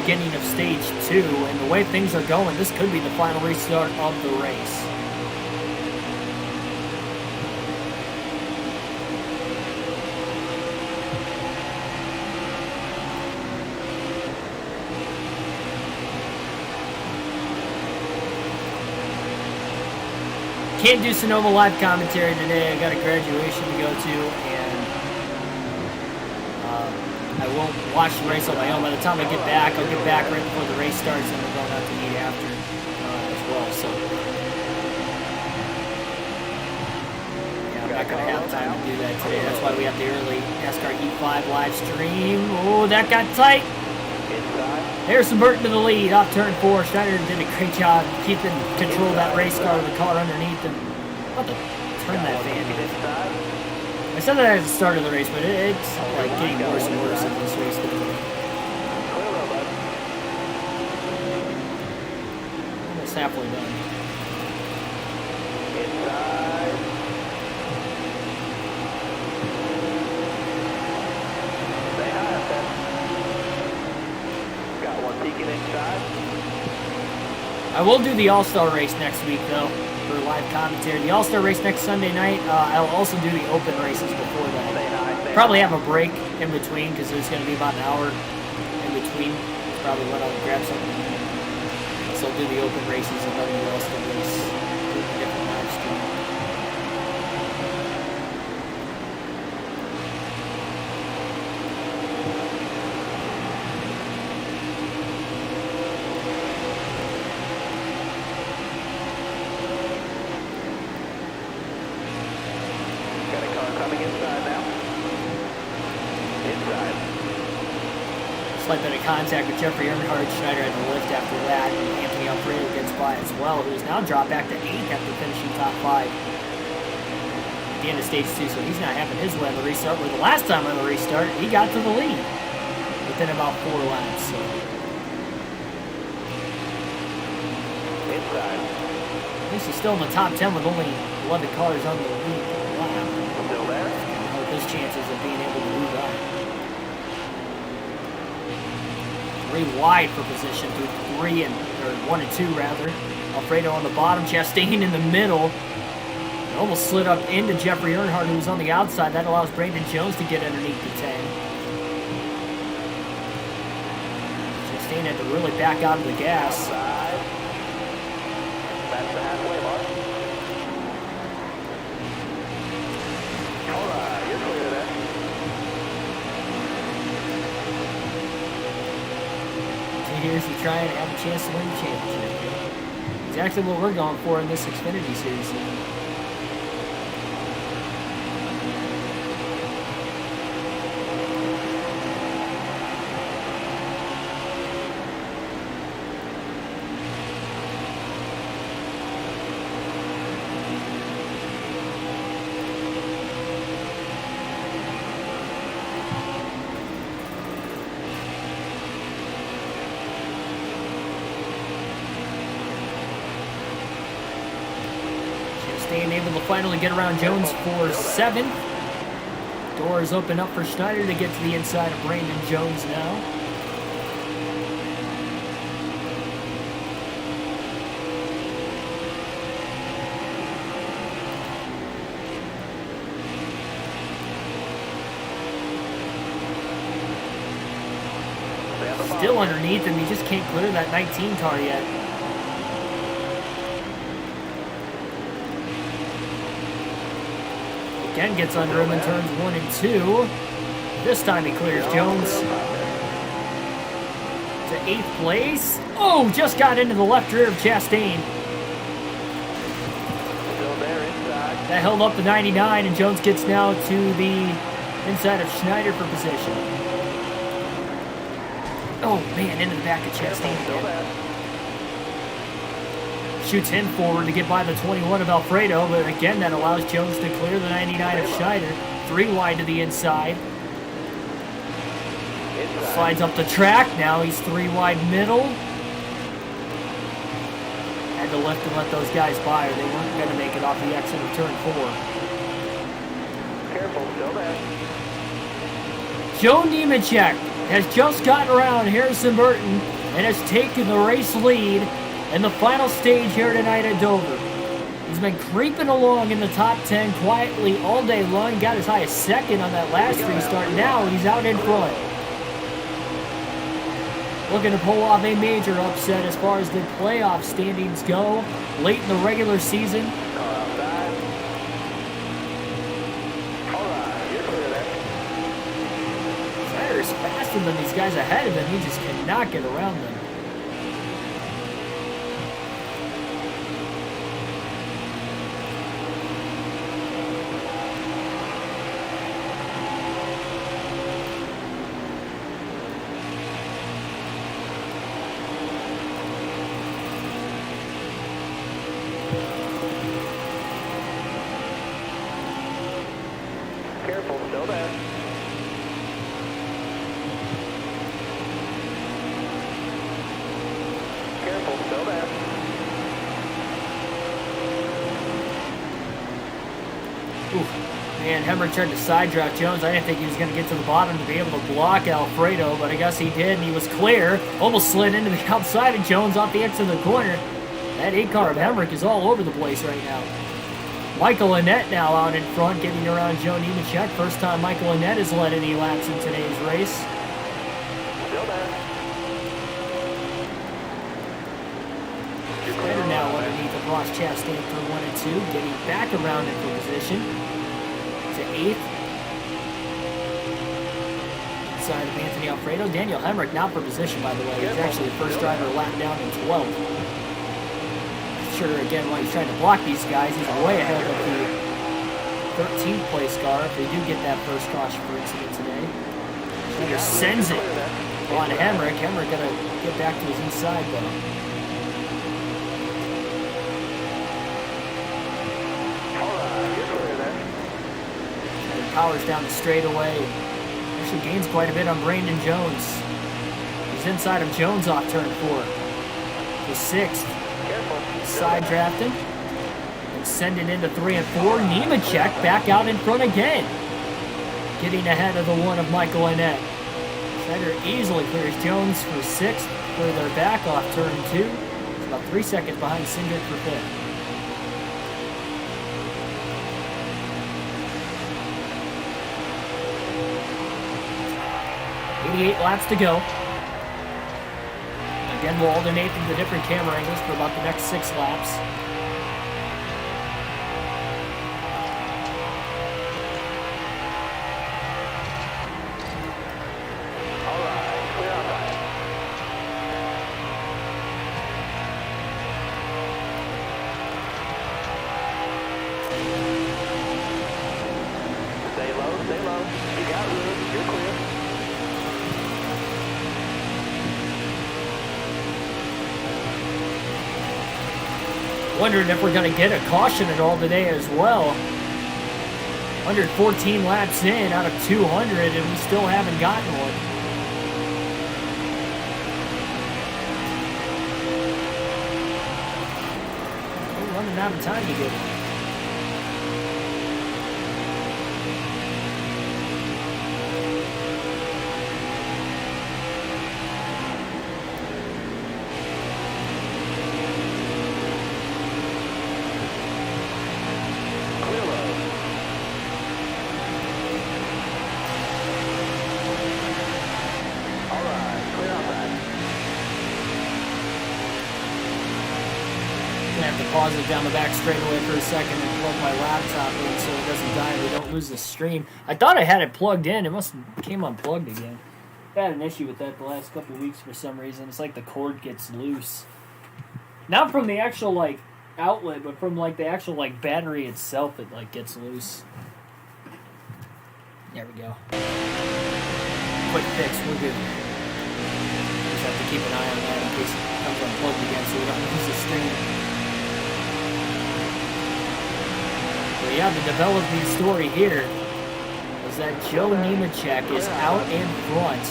beginning of stage 2, and the way things are going, this could be the final restart of the race. Can't do Sonoma live commentary today. I got a graduation to go to, and I won't watch the race on my own. By the time I get back, I'll get back right before the race starts, and we're going out to eat after as well. So, yeah, I'm not going to have time to do that today. That's why we have the early NASCAR Heat 5 live stream. Oh, that got tight. Harrison Burton to the lead, off turn 4. Schneider did a great job keeping control of that race car with the car underneath him. What the? Turn that fan. I said that at the start of the race, but it's like getting worse and worse in this race. Almost halfway done. I will do the All-Star race next week, though, for live commentary. The All-Star race next Sunday night. I'll also do the open races before that. Probably have a break in between because there's going to be about an hour in between. Probably when I'll grab something. So I'll do the open races and then the All-Star race. Do a different live stream. Slight bit of contact with Jeffrey Earnhardt. Schneider had the lift after that, and Anthony Alfredo gets by as well, who has now dropped back to 8th after finishing top 5 at the end of stage 2, so he's not having his way on the restart, where the last time on the restart, he got to the lead within about 4 laps. So. At least he's still in the top 10 with only 11 cars on the lead lap. Still there? I hope his chances of being able to move that. 3 wide for position through 1 and 2 rather. Alfredo on the bottom, Chastain in the middle. It almost slid up into Jeffrey Earnhardt, who was on the outside. That allows Brandon Jones to get underneath the 10. Chastain had to really back out of the gas. That's the halfway mark. All right, you're clear of that. Here's to try and have a chance to win the championship. Exactly what we're going for in this Xfinity Series. Chastain able to finally get around Jones for 7th. Doors open up for Schneider to get to the inside of Brandon Jones now. Still underneath him, he just can't clear that 19 car yet. Again gets under him in turns 1 and 2. This time he clears Jones to 8th place. Oh, just got into the left rear of Chastain. That held up the 99, and Jones gets now to the inside of Schneider for position. Oh man, into the back of Chastain again. Shoots him forward to get by the 21 of Alfredo, but again that allows Jones to clear the 99 of Schneider. 3 wide to the inside. Slides up the track, now he's 3 wide middle. Had to lift and let those guys by, or they weren't going to make it off the exit of turn 4. Careful, still there. Joe Nemechek has just gotten around Harrison Burton and has taken the race lead in the final stage here tonight at Dover. He's been creeping along in the top 10 quietly all day long. Got as high as 2nd on that last restart. Now he's out in front. Looking to pull off a major upset as far as the playoff standings go late in the regular season. Schneider's faster than these guys ahead of him. He just cannot get around them. Careful, still there. Careful, still there. Ooh, man, Hemrick tried to side draft Jones. I didn't think he was going to get to the bottom to be able to block Alfredo, but I guess he did, and he was clear. Almost slid into the outside of Jones off the exit of the corner. That 8 car of Hemrick is all over the place right now. Michael Annett now out in front, getting around Joe Nemechek. First time Michael Annett has led any laps in today's race. Still there. Schneider now underneath of Ross Chastain for 1 and 2, getting back around into position to 8th. Inside of Anthony Alfredo. Daniel Hemrick now for position, by the way. He's actually the first driver lap down in 12th. Sure, again, while he's trying to block these guys, he's way ahead of the 13th place car if they do get that first caution for incident today. Schneider sends it on Hemrick. Hemrick gonna get back to his inside though. And powers down the straightaway. Actually gains quite a bit on Brandon Jones. He's inside of Jones off turn 4. The 6th. Side drafting and sending into 3 and 4. Nemechek back out in front again, getting ahead of the 1 of Michael Annett. Schneider easily clears Jones for 6th. Further back off turn 2. It's about 3 seconds behind Cindric for 5th. .88 laps to go. Again, we'll alternate through the different camera angles for about the next 6 laps. All right, clear on that. Stay low, stay low. You got room, you're clear. Wondering if we're going to get a caution at all today as well. 114 laps in out of 200, and we still haven't gotten one. We're running out of time to get one. gonna have to pause it down the back straightaway for a second and plug my laptop in so it doesn't die and we don't lose the stream. I thought I had it plugged in. It must have came unplugged again. I had an issue with that the last couple of weeks for some reason. It's like the cord gets loose. Not from the actual, like, outlet, but from, like, the actual, like, battery itself, it, like, gets loose. There we go. Quick fix, we're good. Just have to keep an eye on that in case it comes unplugged again so we don't lose the stream. But yeah, the developing story here is that Joe Nemechek is out in front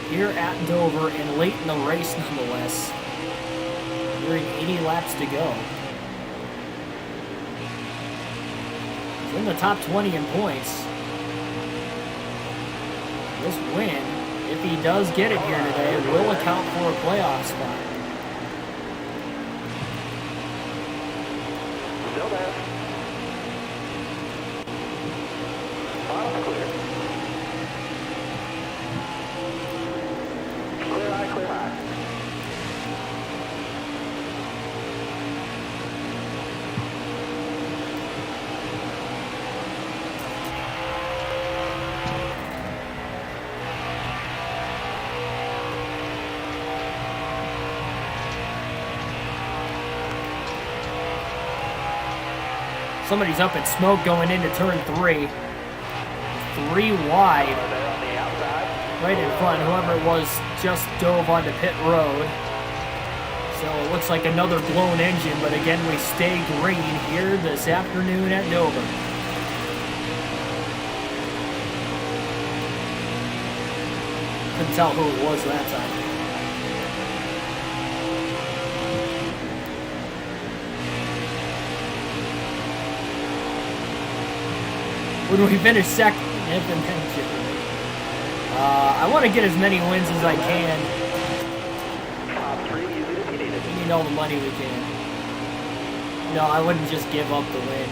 here at Dover and late in the race nonetheless. Nearing 80 laps to go. He's in the top 20 in points. This win, if he does get it here today, will account for a playoff spot. Still there. Bottom clear. Clear high, clear high. Somebody's up in smoke going into turn 3. 3 wide. They're on the outside. Right in front. Whoever it was just dove onto pit road. So it looks like another blown engine, but again, we stay green here this afternoon at Dover. Couldn't tell who it was that time. When we finish second, I want to get as many wins as I can. Top 3, use it if you need it. We need all the money we can. No, I wouldn't just give up the win.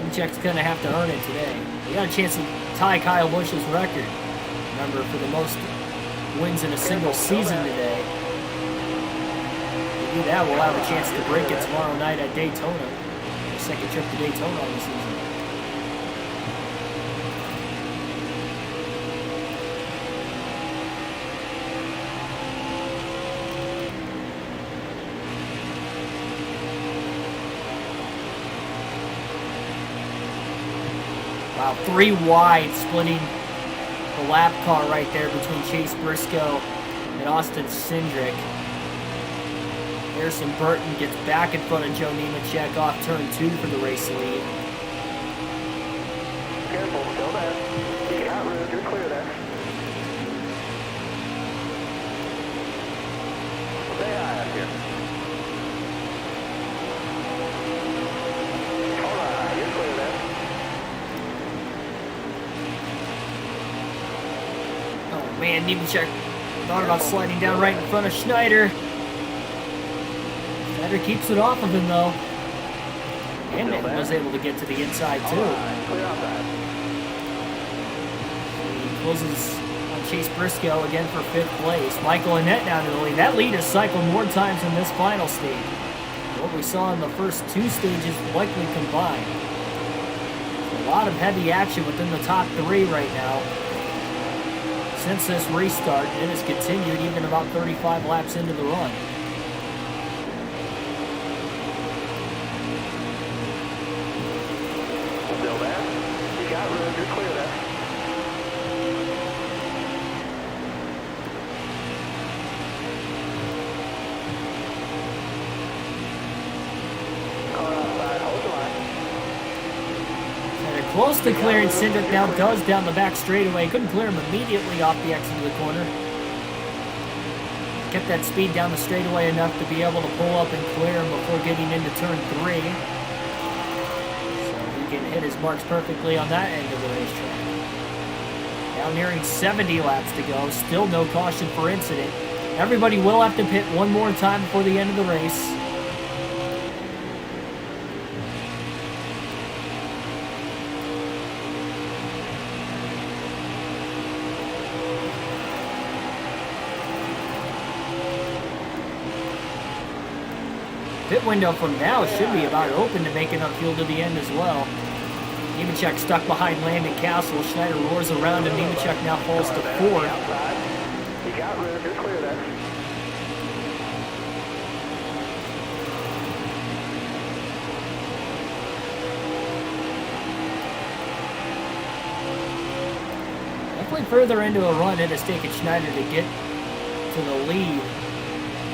Nemechek's going to have to earn it today. We got a chance to tie Kyle Busch's record. Remember, for the most wins in a single season today. If we do that, we'll have a chance to break it tomorrow night at Daytona. The second trip to Daytona on the season. Wow, 3 wide, splitting the lap car right there between Chase Briscoe and Austin Cindric. Harrison Burton gets back in front of Joe Nemechek off turn 2 for the race lead. Careful, still there. You got room, you're clear there. Stay high up here. Alright, you're clear there. Oh man, Nemechek thought about sliding down right in front of Schneider. Schneider keeps it off of him though. And he was able to get to the inside too. Alright, clear outside. He closes on Chase Briscoe again for 5th place. Michael Annett now to the lead. That lead has cycled more times in this final stage. What we saw in the first 2 stages likely combined. A lot of heavy action within the top 3 right now. Since this restart, it has continued even about 35 laps into the run. Still there. You got room, you're clear there. Car outside, hold the line. And they're close to clearing. Cindric now does down the back straightaway. Couldn't clear him immediately off the exit of the corner. Kept that speed down the straightaway enough to be able to pull up and clear him before getting into turn 3. So he can hit his marks perfectly on that end of the racetrack. Now nearing 70 laps to go. Still no caution for incident. Everybody will have to pit one more time before the end of the race. Pit window from now should be about open to make enough fuel to the end as well. Nemechek stuck behind Landon Castle. Schneider roars around him. Nemechek now falls to fourth. You got room. You're clear there. Definitely further into a run it has taken Schneider to get to the lead.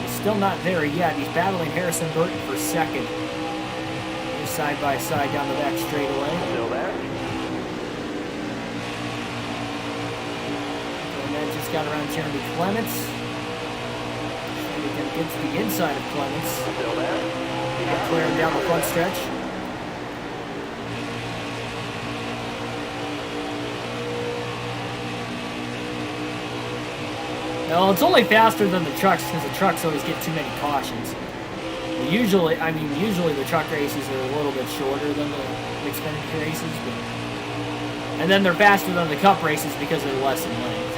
He's still not there yet. He's battling Harrison Burton for second. They're side by side down the back straightaway. Still there. And then just got around Jeremy Clements. Schneider gets the inside of Clements. Still there. Clearing down the front stretch. Well, it's only faster than the trucks because the trucks always get too many cautions. Usually the truck races are a little bit shorter than the Xfinity races, and then they're faster than the Cup races because they're less in length.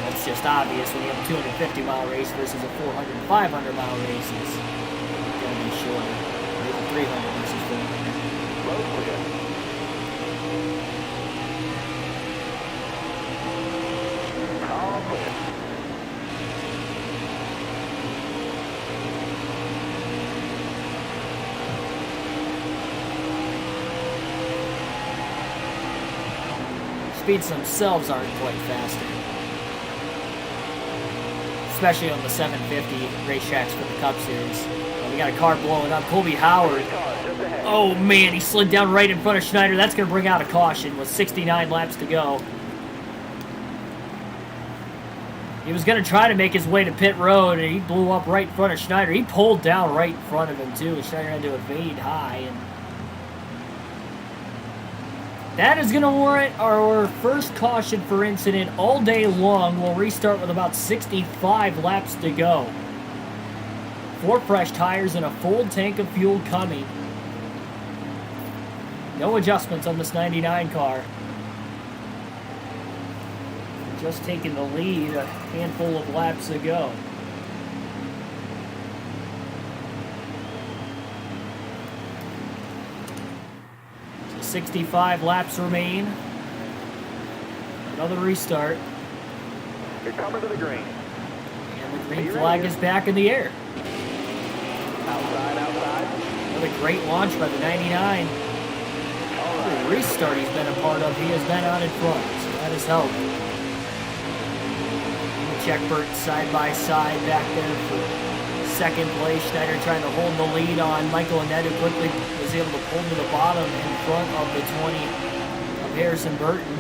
That's just obvious when you have a 250-mile race versus a 400 and 500-mile race. It's going to be shorter. Maybe 300 versus 400. All clear. Speeds themselves aren't quite faster. Especially on the 750 racetracks for the Cup Series. We got a car blowing up. Colby Howard. Oh man, he slid down right in front of Schneider. That's going to bring out a caution with 69 laps to go. He was going to try to make his way to pit road, and he blew up right in front of Schneider. He pulled down right in front of him, too, and Schneider had to evade high. And that is going to warrant our first caution for incident all day long. We'll restart with about 65 laps to go. 4 fresh tires and a full tank of fuel coming. No adjustments on this 99 car. Just taking the lead a handful of laps ago. So 65 laps remain. Another restart. You're coming to the green. And the green flag is back in the air. Outside. Another great launch by the 99. Every restart he's been a part of, he has been out in front. So that has helped. Check Burt side by side back there for second place. Schneider trying to hold the lead on Michael Annette, who quickly was able to pull to the bottom in front of the 20 of Harrison Burton.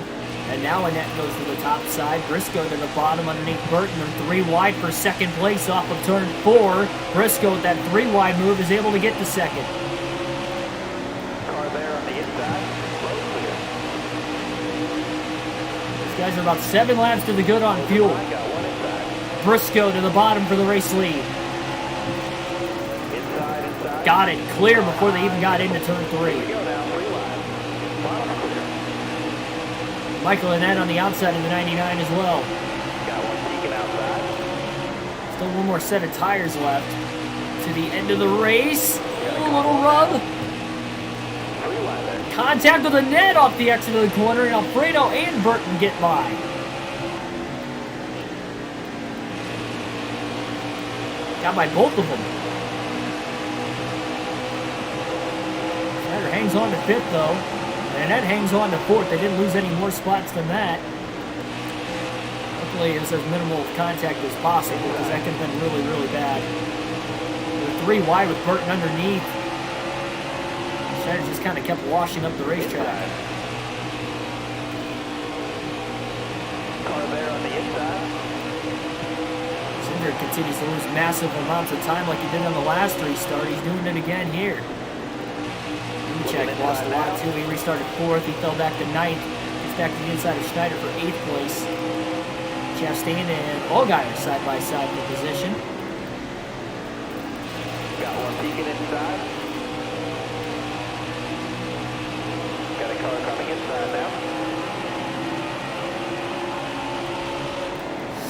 And now Annette goes to the top side. Briscoe to the bottom underneath Burton. And 3 wide for second place off of turn 4. Briscoe with that 3 wide move is able to get to second. Car there on the inside. These guys are about 7 laps to the good on fuel. Briscoe to the bottom for the race lead. Inside. Got it clear before they even got into turn 3. Michael Annette on the outside of the 99 as well. Got one peeking outside. Still one more set of tires left to the end of the race. A little rub. Contact with Annette off the exit of the corner, and Alfredo and Burton get by. Got by both of them. Schneider hangs on to 5th though. And Annette hangs on to 4th. They didn't lose any more spots than that. Hopefully it was as minimal contact as possible because that could have been really, really bad. They're 3 wide with Burton underneath. Schneider just kind of kept washing up the racetrack. Car there on the inside. Cinder continues to lose massive amounts of time like he did on the last restart. He's doing it again here. Nemechek lost a lot too. He restarted 4th. He fell back to 9th. He's back to the inside of Schneider for 8th place. Chastain and Allgaier side by side for position. Got one peeking inside. Got a car coming inside now.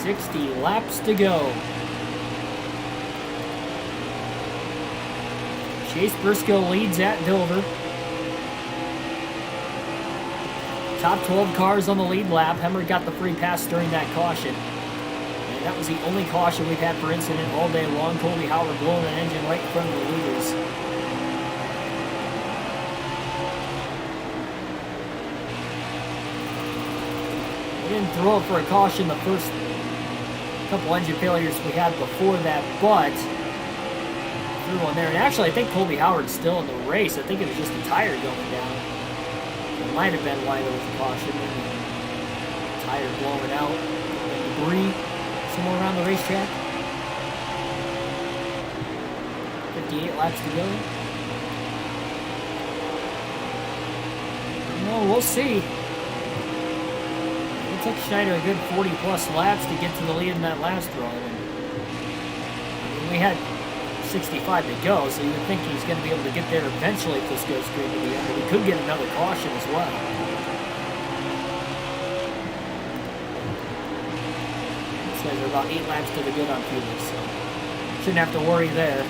60 laps to go. Chase Briscoe leads at Dover. Top 12 cars on the lead lap. Hemrick got the free pass during that caution. And that was the only caution we've had for incident all day long. Colby Howard blowing an engine right in front of the leaders. We didn't throw it for a caution the first couple engine failures we had before that, but threw one there. And actually, I think Colby Howard's still in the race. I think it was just a tire going down. It might have been why there was a caution. Tire blowing out. Debris somewhere around the racetrack. 58 laps to go. No, we'll see. It took Schneider a good 40-plus laps to get to the lead in that last run. We had 65 to go, so you would think he's going to be able to get there eventually if this goes straight to the end, but we could get another caution as well. These guys are about 8 laps to the good on fuel, so shouldn't have to worry there.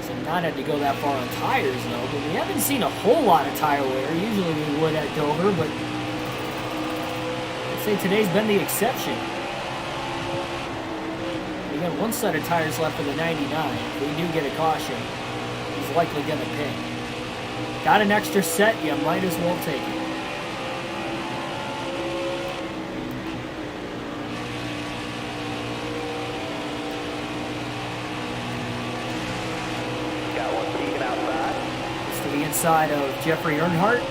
So not had to go that far on tires, though, but we haven't seen a whole lot of tire wear. Usually we would at Dover, but say today's been the exception. We got one set of tires left for the 99. If we do get a caution, he's likely going to pit. Got an extra set, you might as well take it. Got one peeking outside. It's to the inside of Jeffrey Earnhardt.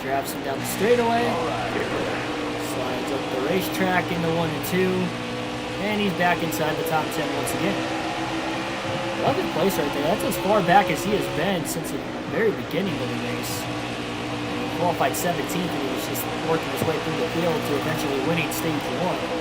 Drives him down the straightaway. Slides up the racetrack into 1 and 2. And he's back inside the top 10 once again. 11th place right there. That's as far back as he has been since the very beginning of the race. He qualified 17th and he was just working his way through the field to eventually winning stage 1.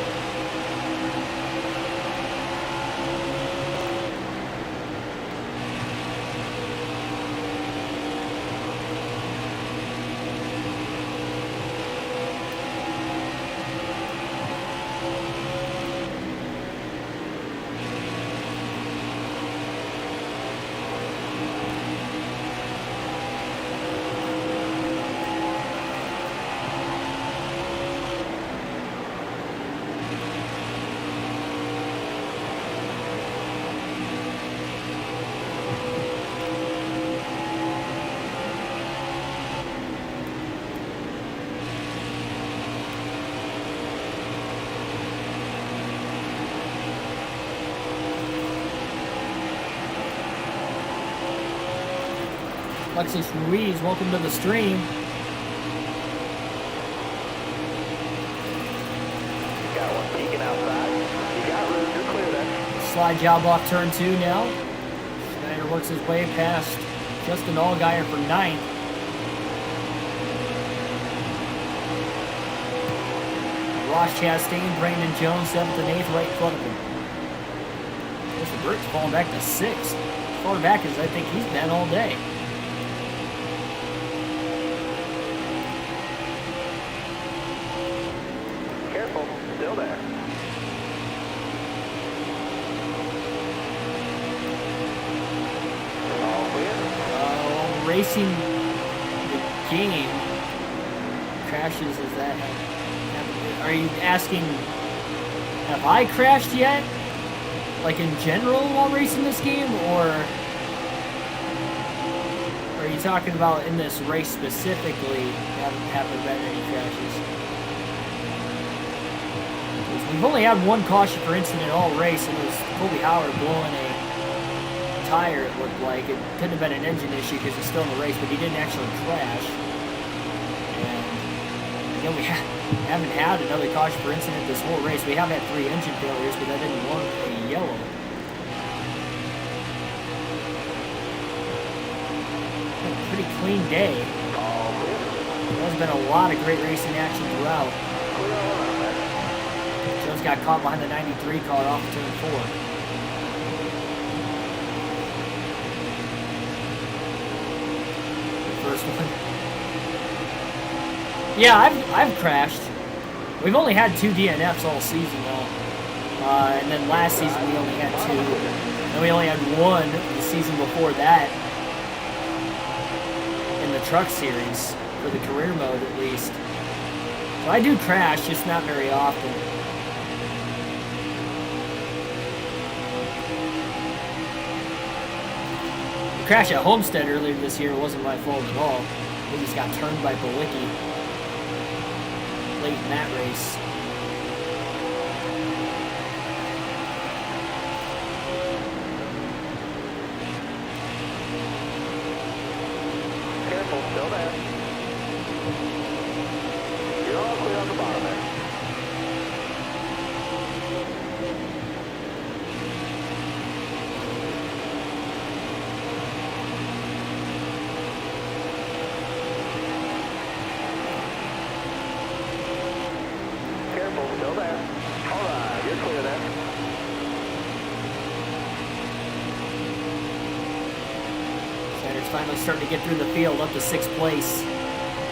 Alexis Ruiz, welcome to the stream. Got one peeking outside. You got room, you're clear there. Slide job off turn 2 now. Schneider works his way past Justin Allgaier for 9th. Ross Chastain, Brandon Jones, 7th and 8th, right in front of him. Mr. Burke's falling back to 6th. As far back as I think he's been all day. Careful, still there. All clear. Racing the game crashes, is that happening? Are you asking, have I crashed yet? Like in general while racing this game, or are you talking about in this race specifically haven't been any crashes? We've only had one caution for incident all race, and it was Colby Howard blowing a tire, it looked like. It could have been an engine issue because he's still in the race, but he didn't actually crash. And again, we haven't had another caution for incident this whole race. We have had 3 engine failures, but that didn't warrant a yellow. Been a pretty clean day. There's been a lot of great racing action throughout. Jones got caught behind the 93 car off of turn 4. The first one. Yeah, I've crashed. We've only had 2 DNFs all season, though. And then last season we only had 2. And we only had 1 the season before that. In the truck series, for the career mode at least. So I do crash, just not very often. The crash at Homestead earlier this year wasn't my fault at all. We just got turned by Balicki late in that race. Careful, still there. You're all clear on the bottom there. Careful, still there. All right, you're clear there. Schneider's finally starting to get through the field up to 6th place.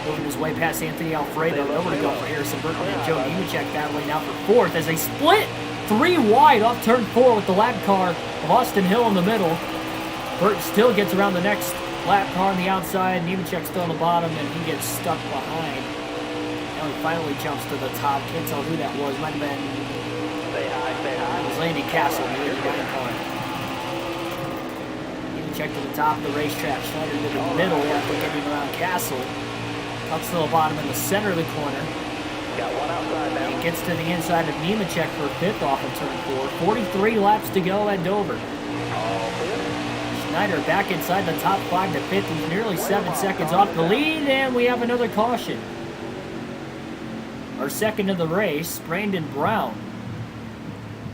Moving his way past Anthony Alfredo. Nowhere to go for Harrison Burton and Joe Nemechek battling now for 4th as they split 3 wide off turn 4 with the lap car of Austin Hill in the middle. Burton still gets around the next lap car on the outside. Nemechek still on the bottom, and he gets stuck behind. Now he finally jumps to the top. Can't tell who that was. Might have been... Stay high, stay high. It was Landy Castle, the 89 car. Nemechek to the top of the racetrack. Schneider to the middle after getting around Castle. Up to the bottom in the center of the corner. Got one outside now. And gets to the inside of Nemechek for 5th off of turn 4. 43 laps to go at Dover. All clear. Schneider back inside the top 5 to 5th. He's nearly 7 seconds off the lead, and we have another caution. Our second of the race, Brandon Brown,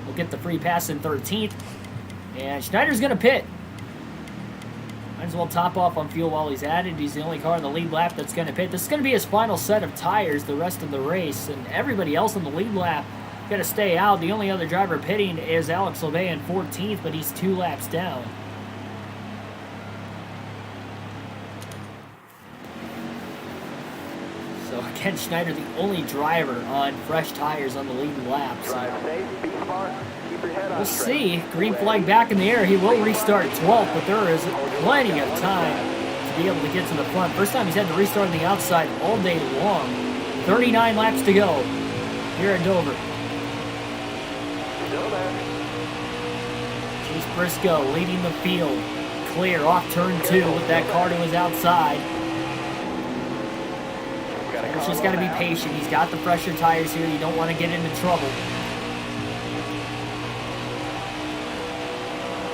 will get the free pass in 13th. And Schneider's going to pit. Might as well top off on fuel while he's at it. He's the only car in the lead lap that's going to pit. This is going to be his final set of tires the rest of the race. And everybody else in the lead lap going to stay out. The only other driver pitting is Alex LeVay in 14th, but he's 2 laps down. So again, Schneider the only driver on fresh tires on the leading lap. So Drive safe, be smart, keep your head on we'll straight. see. Green flag back in the air. He will restart 12th, but there is plenty of time to be able to get to the front. First time he's had to restart on the outside all day long. 39 laps to go here at Dover. Still there. Chase Briscoe leading the field. Clear off turn 2 with that car to his outside. He's just got to be patient. He's got the fresher tires here. You don't want to get into trouble.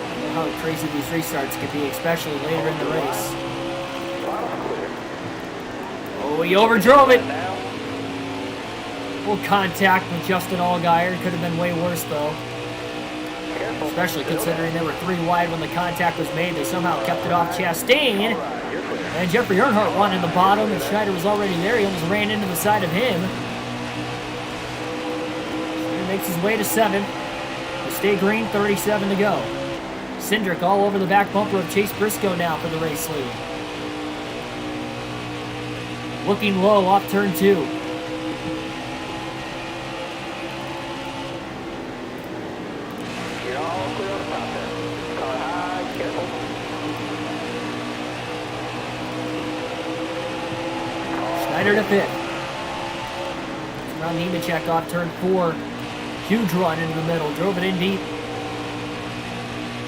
I know how crazy these restarts can be, especially later in the race. Oh, he overdrove it. Full contact with Justin Allgaier. Could have been way worse, though. Especially considering they were 3 wide when the contact was made. They somehow kept it off Chastain. And Jeffrey Earnhardt won in the bottom, and Schneider was already there. He almost ran into the side of him. He makes his way to 7th. They stay green, 37 to go. Cindric all over the back bumper of Chase Briscoe now for the race lead. Looking low off turn 2. You're all clear on the top there. Car high, careful. Schneider to 5th. Around Nemechek off turn 4. Huge run into the middle. Drove it in deep.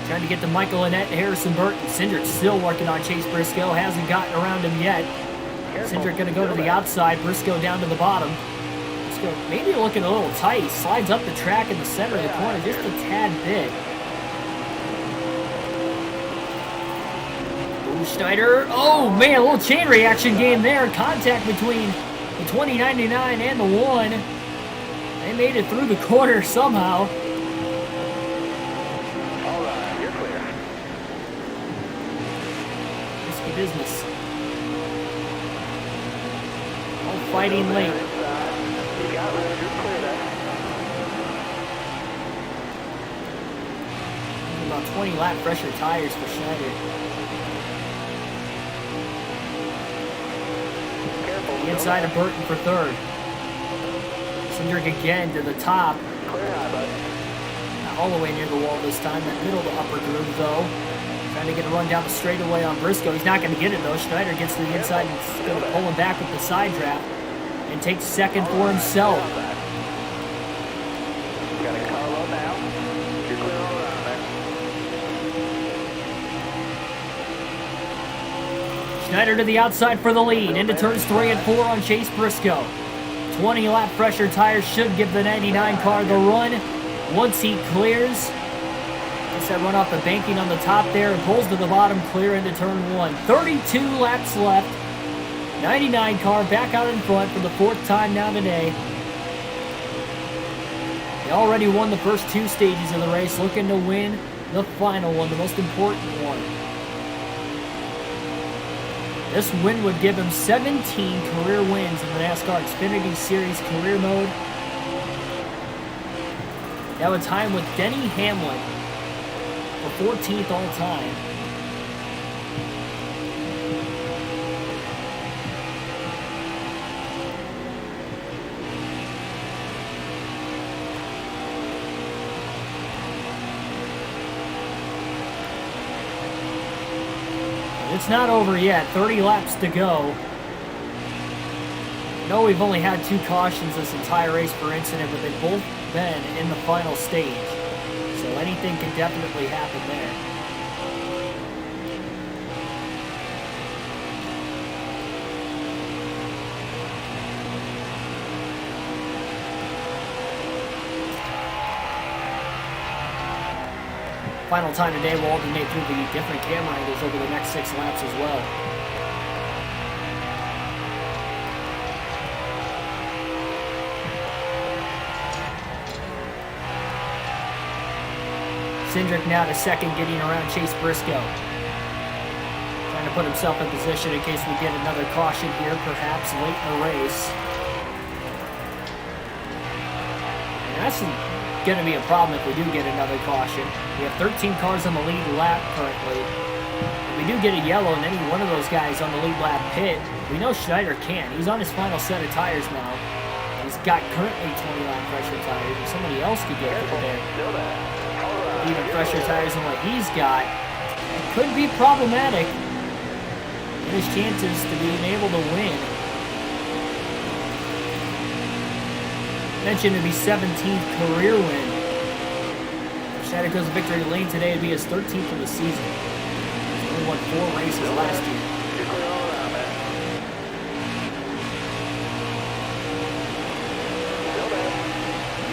Trying to get to Michael Annett and Harrison Burton. Cindric still working on Chase Briscoe. Hasn't gotten around him yet. Cindric going to go to the outside. Briscoe down to the bottom. Briscoe maybe looking a little tight. He slides up the track in the center of the corner just a tad bit. Ooh, Schneider. Oh, man, a little chain reaction game there. Contact between the 2099 and the 1. They made it through the corner somehow. All right, you're clear. Risky business. All fighting late. You got rid of your clear there. About 20 lap pressure tires for Schneider. Careful. The inside of Burton for 3rd. Cindric again to the top. Clear high, bud. Not all the way near the wall this time. That middle to upper groove, though. Trying to get a run down the straightaway on Briscoe. He's not going to get it, though. Schneider gets to the inside and is going to pull him back with the side draft and takes second for himself. Got a Carlo now. You're clear all around there. Schneider to the outside for the lead. Into turns 3 and 4 on Chase Briscoe. 20-lap pressure tires should give the 99 car the run once he clears. Gets that run off the banking on the top there and pulls to the bottom, clear into turn 1. 32 laps left. 99 car back out in front for the 4th time now today. They already won the first 2 stages of the race, looking to win the final one, the most important one. This win would give him 17 career wins in the NASCAR Xfinity Series career mode. That would tie him with Denny Hamlin for 14th all time. It's not over yet. 30 laps to go. I know we've only had 2 cautions this entire race per incident, but they've both been in the final stage. So anything can definitely happen there. Final time today will alternate through the different camera angles over the next 6 laps as well. Cindric now to second, getting around Chase Briscoe. Trying to put himself in position in case we get another caution here, perhaps late in the race. And that's going to be a problem if we do get another caution. We have 13 cars on the lead lap currently. If we do get a yellow and any one of those guys on the lead lap pit, we know Schneider can. He's on his final set of tires now. He's got currently 20 lap pressure tires, and somebody else could get over there. Even fresher tires than what he's got. It could be problematic in his chances to being able to win. Mentioned to be 17th career win. If Schneider goes to victory lane today, it'd be his 13th of the season. He only won 4 races last year.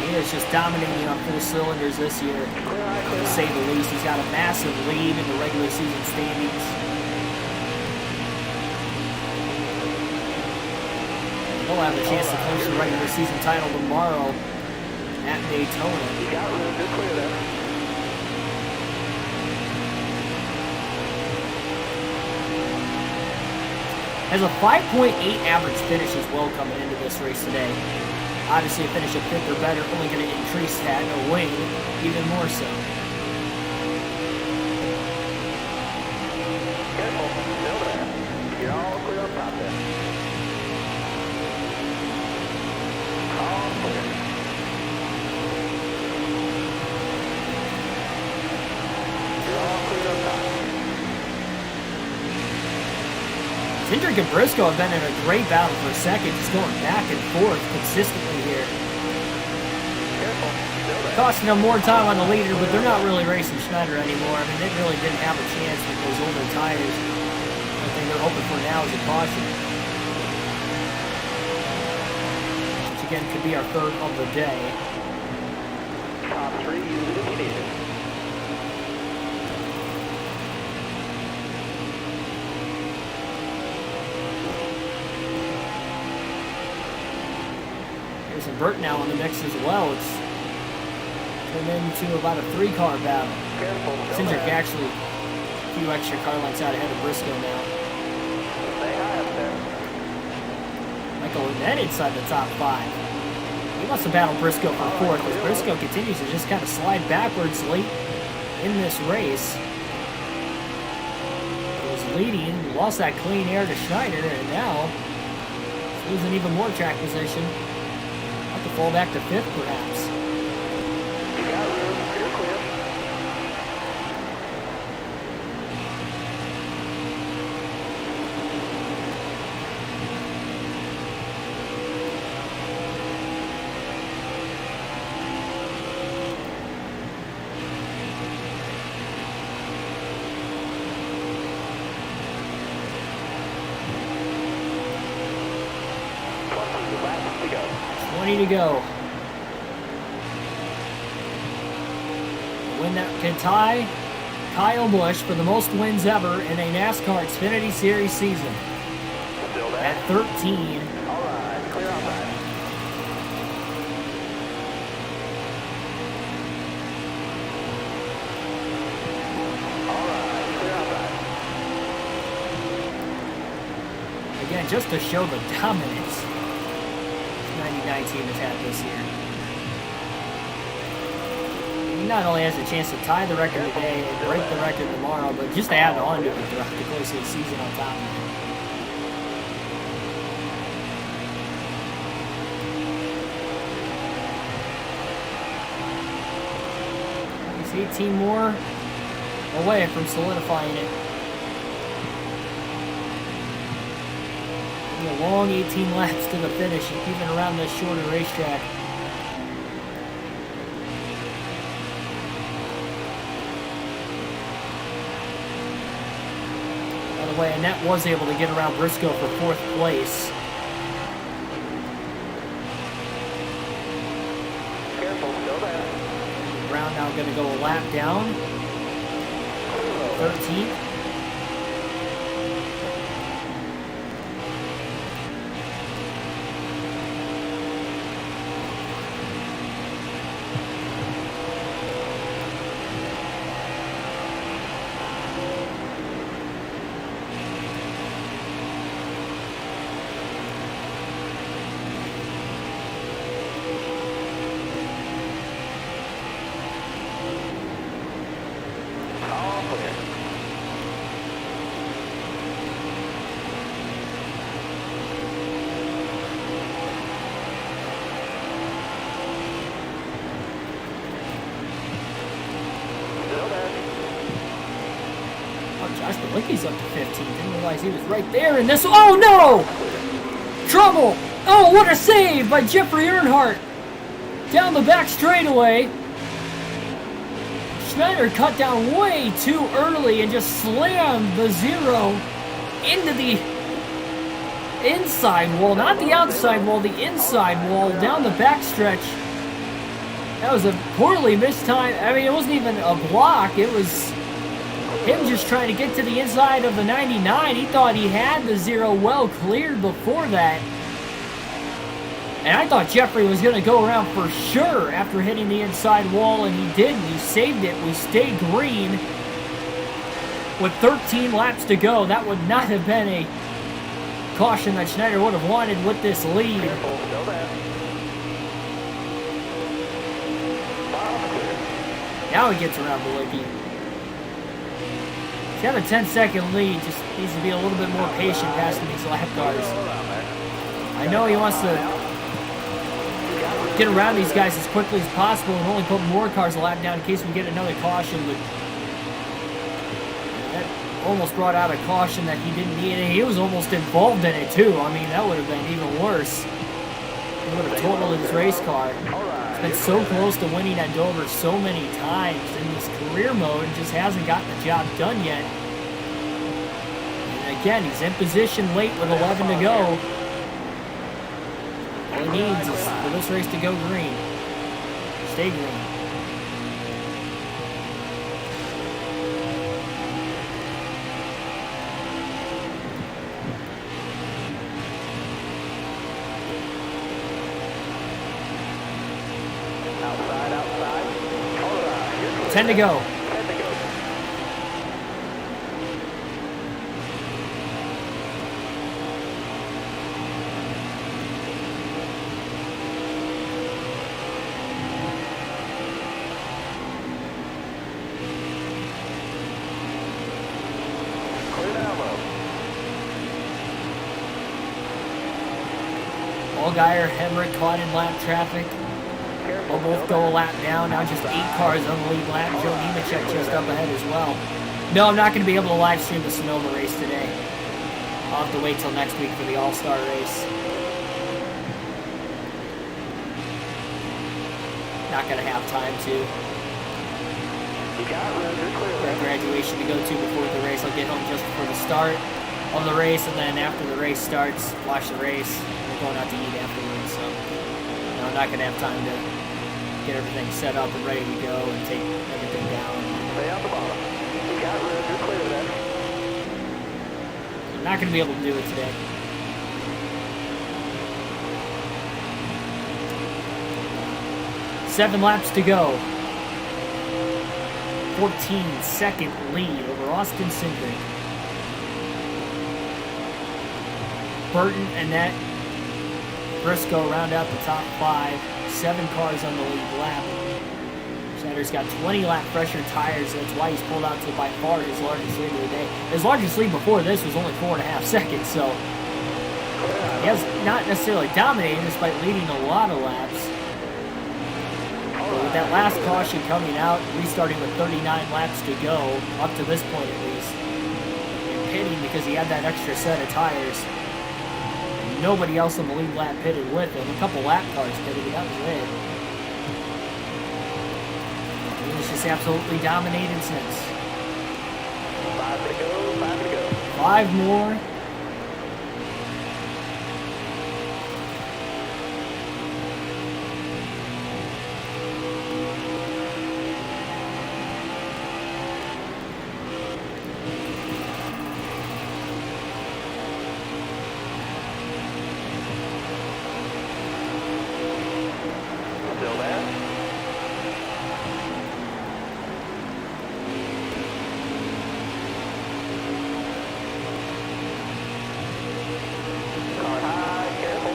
He is just dominating on full cylinders this year, to say the least. He's got a massive lead in the regular season standings. He'll have a chance to clinch the regular season title tomorrow at Daytona. Has a 5.8 average finish as well coming into this race today. Obviously, a finish of 5th or better only going to increase that or win even more so. Careful, still there. You're all clear up top there. All clear. You're all clear up top. Cindric and Briscoe have been in a great battle for a second, just going back and forth consistently here. Costing them more time on the leader, but they're not really racing Schneider anymore. I mean, they really didn't have a chance with those older tires. The thing they're hoping for now is a caution. Which again could be our 3rd of the day. Top 3, use it if you need it. There's a Burt now in the mix as well. It's turned into about a 3-car battle. Cindric actually a few extra car lengths out ahead of Briscoe now. Stay high up there. Michael Lynette inside the top 5. He wants to battle Briscoe for 4th, as Briscoe continues to just kind of slide backwards late in this race. He was leading, lost that clean air to Schneider, and now he's losing even more track position. About to fall back to 5th, perhaps. You got room. You're clear. Laps to go. 20 to go. Win that can tie Kyle Busch for the most wins ever in a NASCAR Xfinity Series season Still there. at 13. All right, clear outside. All right, clear outside. Again, just to show the dominance this 99 team has had this year. He not only has a chance to tie the record today and break the record tomorrow, but just to add on to it throughout the course of the season on top of it. He's 18 more away from solidifying it. A long 18 laps to the finish, even around this shorter racetrack. By the way, Annette was able to get around Briscoe for 4th place. Careful, still there. Brown now going to go a lap down. 13th. All clear. Still there. Oh, Josh Balicki's up to 15. Didn't realize he was right there in this. Oh no! Trouble! Oh, what a save by Jeffrey Earnhardt! Down the back straightaway. Schneider cut down way too early and just slammed the 0 into the inside wall. Not the outside wall, the inside wall down the back stretch. That was a poorly mistimed. I mean, it wasn't even a block. It was him just trying to get to the inside of the 99. He thought he had the 0 well cleared before that. And I thought Jeffrey was going to go around for sure after hitting the inside wall, and he did. He saved it. We stayed green with 13 laps to go. That would not have been a caution that Schneider would have wanted with this lead. Careful, still there. All clear. Now he gets around Balicki. He's got a 10-second lead. Just needs to be a little bit more patient passing these lap cars. I know he wants to get around these guys as quickly as possible and only put more cars a lap down in case we get another caution, but that almost brought out a caution that he didn't need, and he was almost involved in it too. I mean, that would have been even worse. He would have totaled his race car. He's been so close to winning at Dover so many times in this career mode and just hasn't gotten the job done yet. And again, he's in position late with 11 to go. All he needs is for this race to go green. Stay green. Outside. All right, you're clear. 10 to go. 10 to go. Clear down low. Allgaier, Hemrick caught in lap traffic. They'll both go a lap down. Now just 8 cars on the lead lap. Joe Nemechek just up ahead as well. No, I'm not going to be able to live stream the Sonoma race today. I'll have to wait till next week for the All-Star race. Not going to have time to. Got graduation to go to before the race. I'll get home just before the start of the race, and then after the race starts, watch the race. We're going out to eat afterwards, so no, I'm not going to have time to get everything set up and ready to go and take everything down. Stay out the bottom. You got rid. You're clear then. I'm not going to be able to do it today. Seven laps to go. 14-second lead over Austin Cindric. Burton, Annette, Briscoe round out the top 5. 7 cars on the lead lap. Schneider's got 20 lap pressure tires. That's why he's pulled out to by far his largest lead of the day. His largest lead before this was only 4.5 seconds, so he has not necessarily dominated despite leading a lot of laps. But with that last caution coming out, restarting with 39 laps to go, up to this point at least, and pitting because he had that extra set of tires. Nobody else on the lead lap pitted with him. A couple lap cars pitted, but that was it. He's just absolutely dominated since. 5 to go, 5 to go. 5 more. Still there? Car high, careful.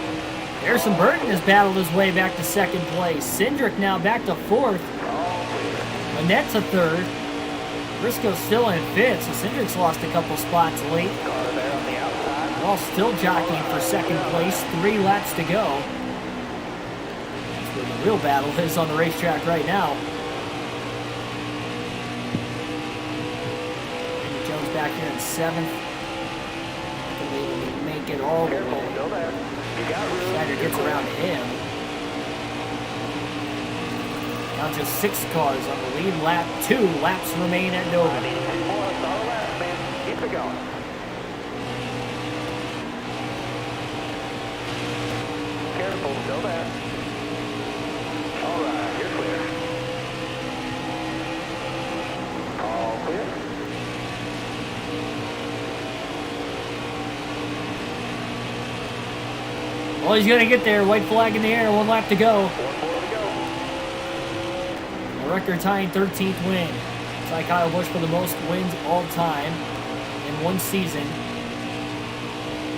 Harrison Burton has battled his way back to second place. Cindric now back to 4th. All clear. Annette's a 3rd. Briscoe's still in 5th, so Cindric's lost a couple spots late. Car there on the outside. They're all still jockeying for second place. 3 laps to go. That's where the real battle is on the racetrack right now. Andy Jones back here in 7th. Not going to be able to make it all the Careful, way. still there. You got room. Schneider You're gets clear. around him. Now just 6 cars on the lead lap. 2 laps remain at I Dover. need 2 more. It's all last, man. Keep it going. Careful, still there. All right, you're clear. All clear. Well, he's going to get there. White flag in the air. 1 lap to go. 1 more to go. A record-tying 13th win. It's like Kyle Busch for the most wins all time in one season.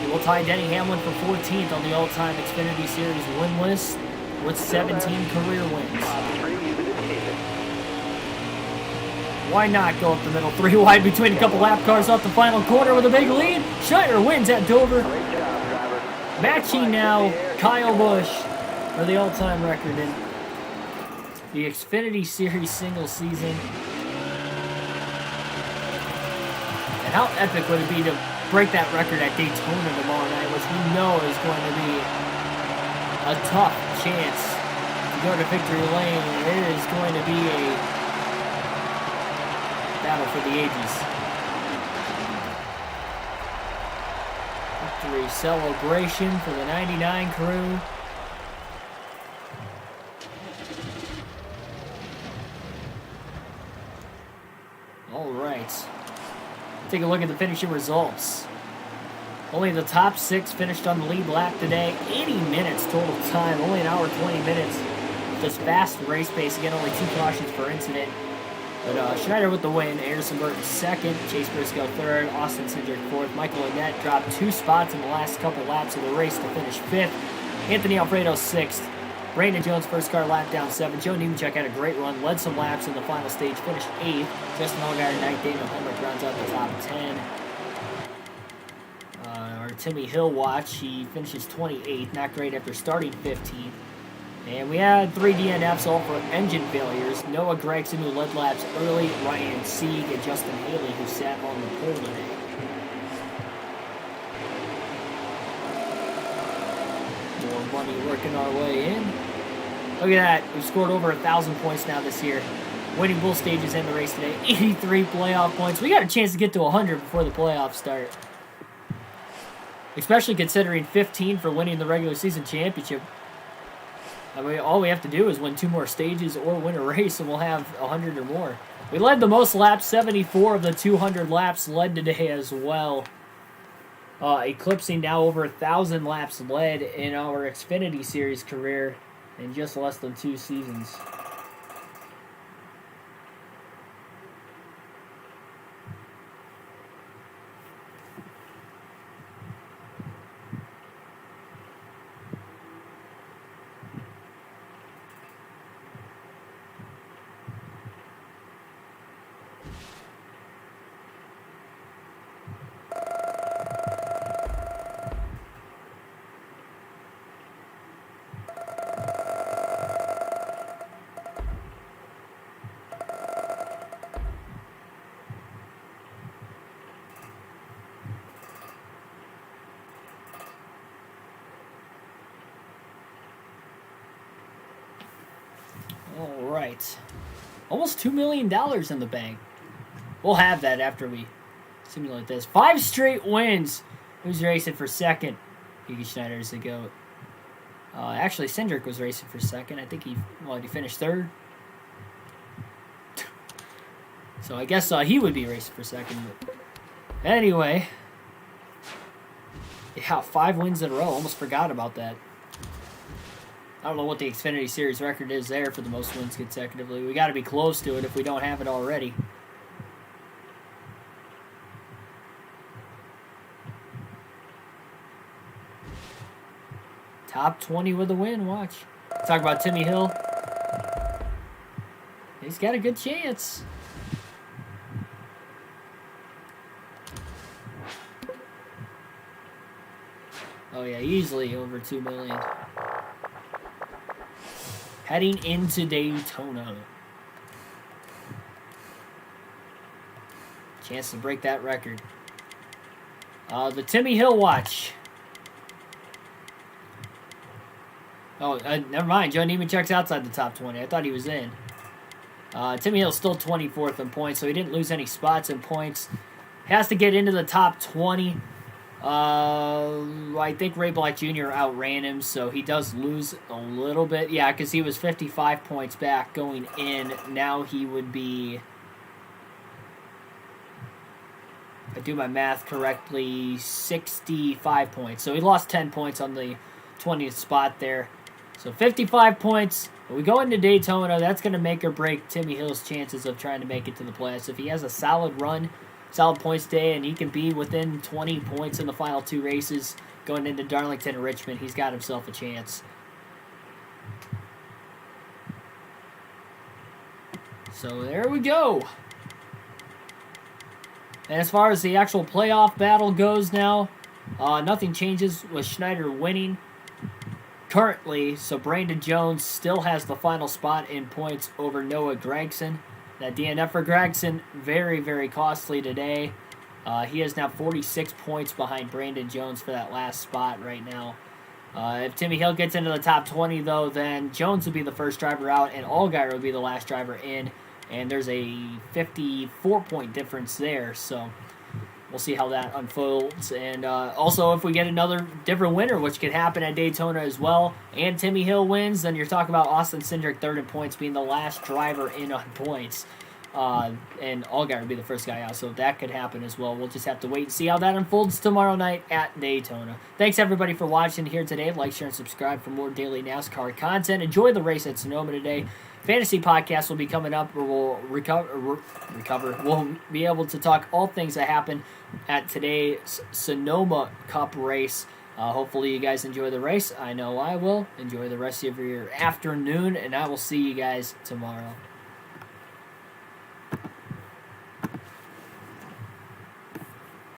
He will tie Denny Hamlin for 14th on the all-time Xfinity Series win list with 17 career wins. Top 3, you've been defeated. Why not go up the middle 3 wide between a couple lap cars off the final corner with a big lead? Schneider wins at Dover. Great job, driver. Matching now Kyle Busch for the all-time record in the Xfinity Series single season. And how epic would it be to break that record at Daytona tomorrow night, which we know is going to be a tough chance to go to victory lane. It is going to be a battle for the ages. Victory celebration for the 99 crew. All right. Take a look at the finishing results. Only the top 6 finished on the lead lap today. 80 minutes total time. Only an hour, 20 minutes. Just fast race pace. Again, only 2 cautions per incident. But Schneider with the win. Harrison Burton 2nd. Chase Briscoe 3rd. Austin Cindric 4th. Michael Annette dropped 2 spots in the last couple laps of the race to finish 5th. Anthony Alfredo 6th. Brandon Jones first car lap down 7. Joe Nemechek had a great run. Led some laps in the final stage. Finished 8th. Justin Allgaier 9th. Daniel Hemrick rounds out the top 10. Our Timmy Hill watch. He finishes 28th, not great after starting 15th. And we had 3 DNFs, all for engine failures. Noah Gregson, who led laps early, Ryan Sieg, and Justin Haley, who sat on the pole today. More money working our way in. Look at that. We've scored over 1,000 points now this year. Winning both stages in the race today. 83 playoff points. We got a chance to get to 100 before the playoffs start. Especially considering 15 for winning the regular season championship. I mean, all we have to do is win 2 more stages or win a race, and we'll have 100 or more. We led the most laps, 74 of the 200 laps led today as well. Eclipsing now over 1,000 laps led in our Xfinity Series career in just less than 2 seasons. All right. Almost $2 million in the bank. We'll have that after we simulate this. 5 straight wins. Who's racing for second? Yuki Schneider's the GOAT. Actually, Cindric was racing for second. I think he finished third. So I guess he would be racing for second. But anyway. Yeah, 5 wins in a row. Almost forgot about that. I don't know what the Xfinity Series record is there for the most wins consecutively. We got to be close to it if we don't have it already. Top 20 with a win, watch. Talk about Timmy Hill. He's got a good chance. Oh yeah, easily over 2 million. Heading into Daytona. Chance to break that record. The Timmy Hill watch. Oh, never mind. Joe Nemechek's outside the top 20. I thought he was in. Timmy Hill's still 24th in points, so he didn't lose any spots in points. Has to get into the top 20. I think Ray Black Jr. outran him, so he does lose a little bit. Yeah, because he was 55 points back going in. Now he would be, if I do my math correctly, 65 points. So he lost 10 points on the 20th spot there. So 55 points. When we go into Daytona, that's going to make or break Timmy Hill's chances of trying to make it to the playoffs. If he has a solid run, solid points day, and he can be within 20 points in the final 2 races going into Darlington and Richmond, he's got himself a chance. So there we go. And as far as the actual playoff battle goes now, nothing changes with Schneider winning currently. So Brandon Jones still has the final spot in points over Noah Gregson. That DNF for Gregson, very, very costly today. He is now 46 points behind Brandon Jones for that last spot right now. If Timmy Hill gets into the top 20, though, then Jones would be the first driver out, and Allgaier would be the last driver in. And there's a 54-point difference there, so we'll see how that unfolds. And also, if we get another different winner, which could happen at Daytona as well, and Timmy Hill wins, then you're talking about Austin Cindric third in points, being the last driver in on points. And Allgaier would be the first guy out, so that could happen as well. We'll just have to wait and see how that unfolds tomorrow night at Daytona. Thanks, everybody, for watching here today. Like, share, and subscribe for more daily NASCAR content. Enjoy the race at Sonoma today. Fantasy podcast will be coming up where we'll recover. We'll be able to talk all things that happened at today's Sonoma Cup race. Hopefully you guys enjoy the race. I know I will. Enjoy the rest of your afternoon, and I will see you guys tomorrow.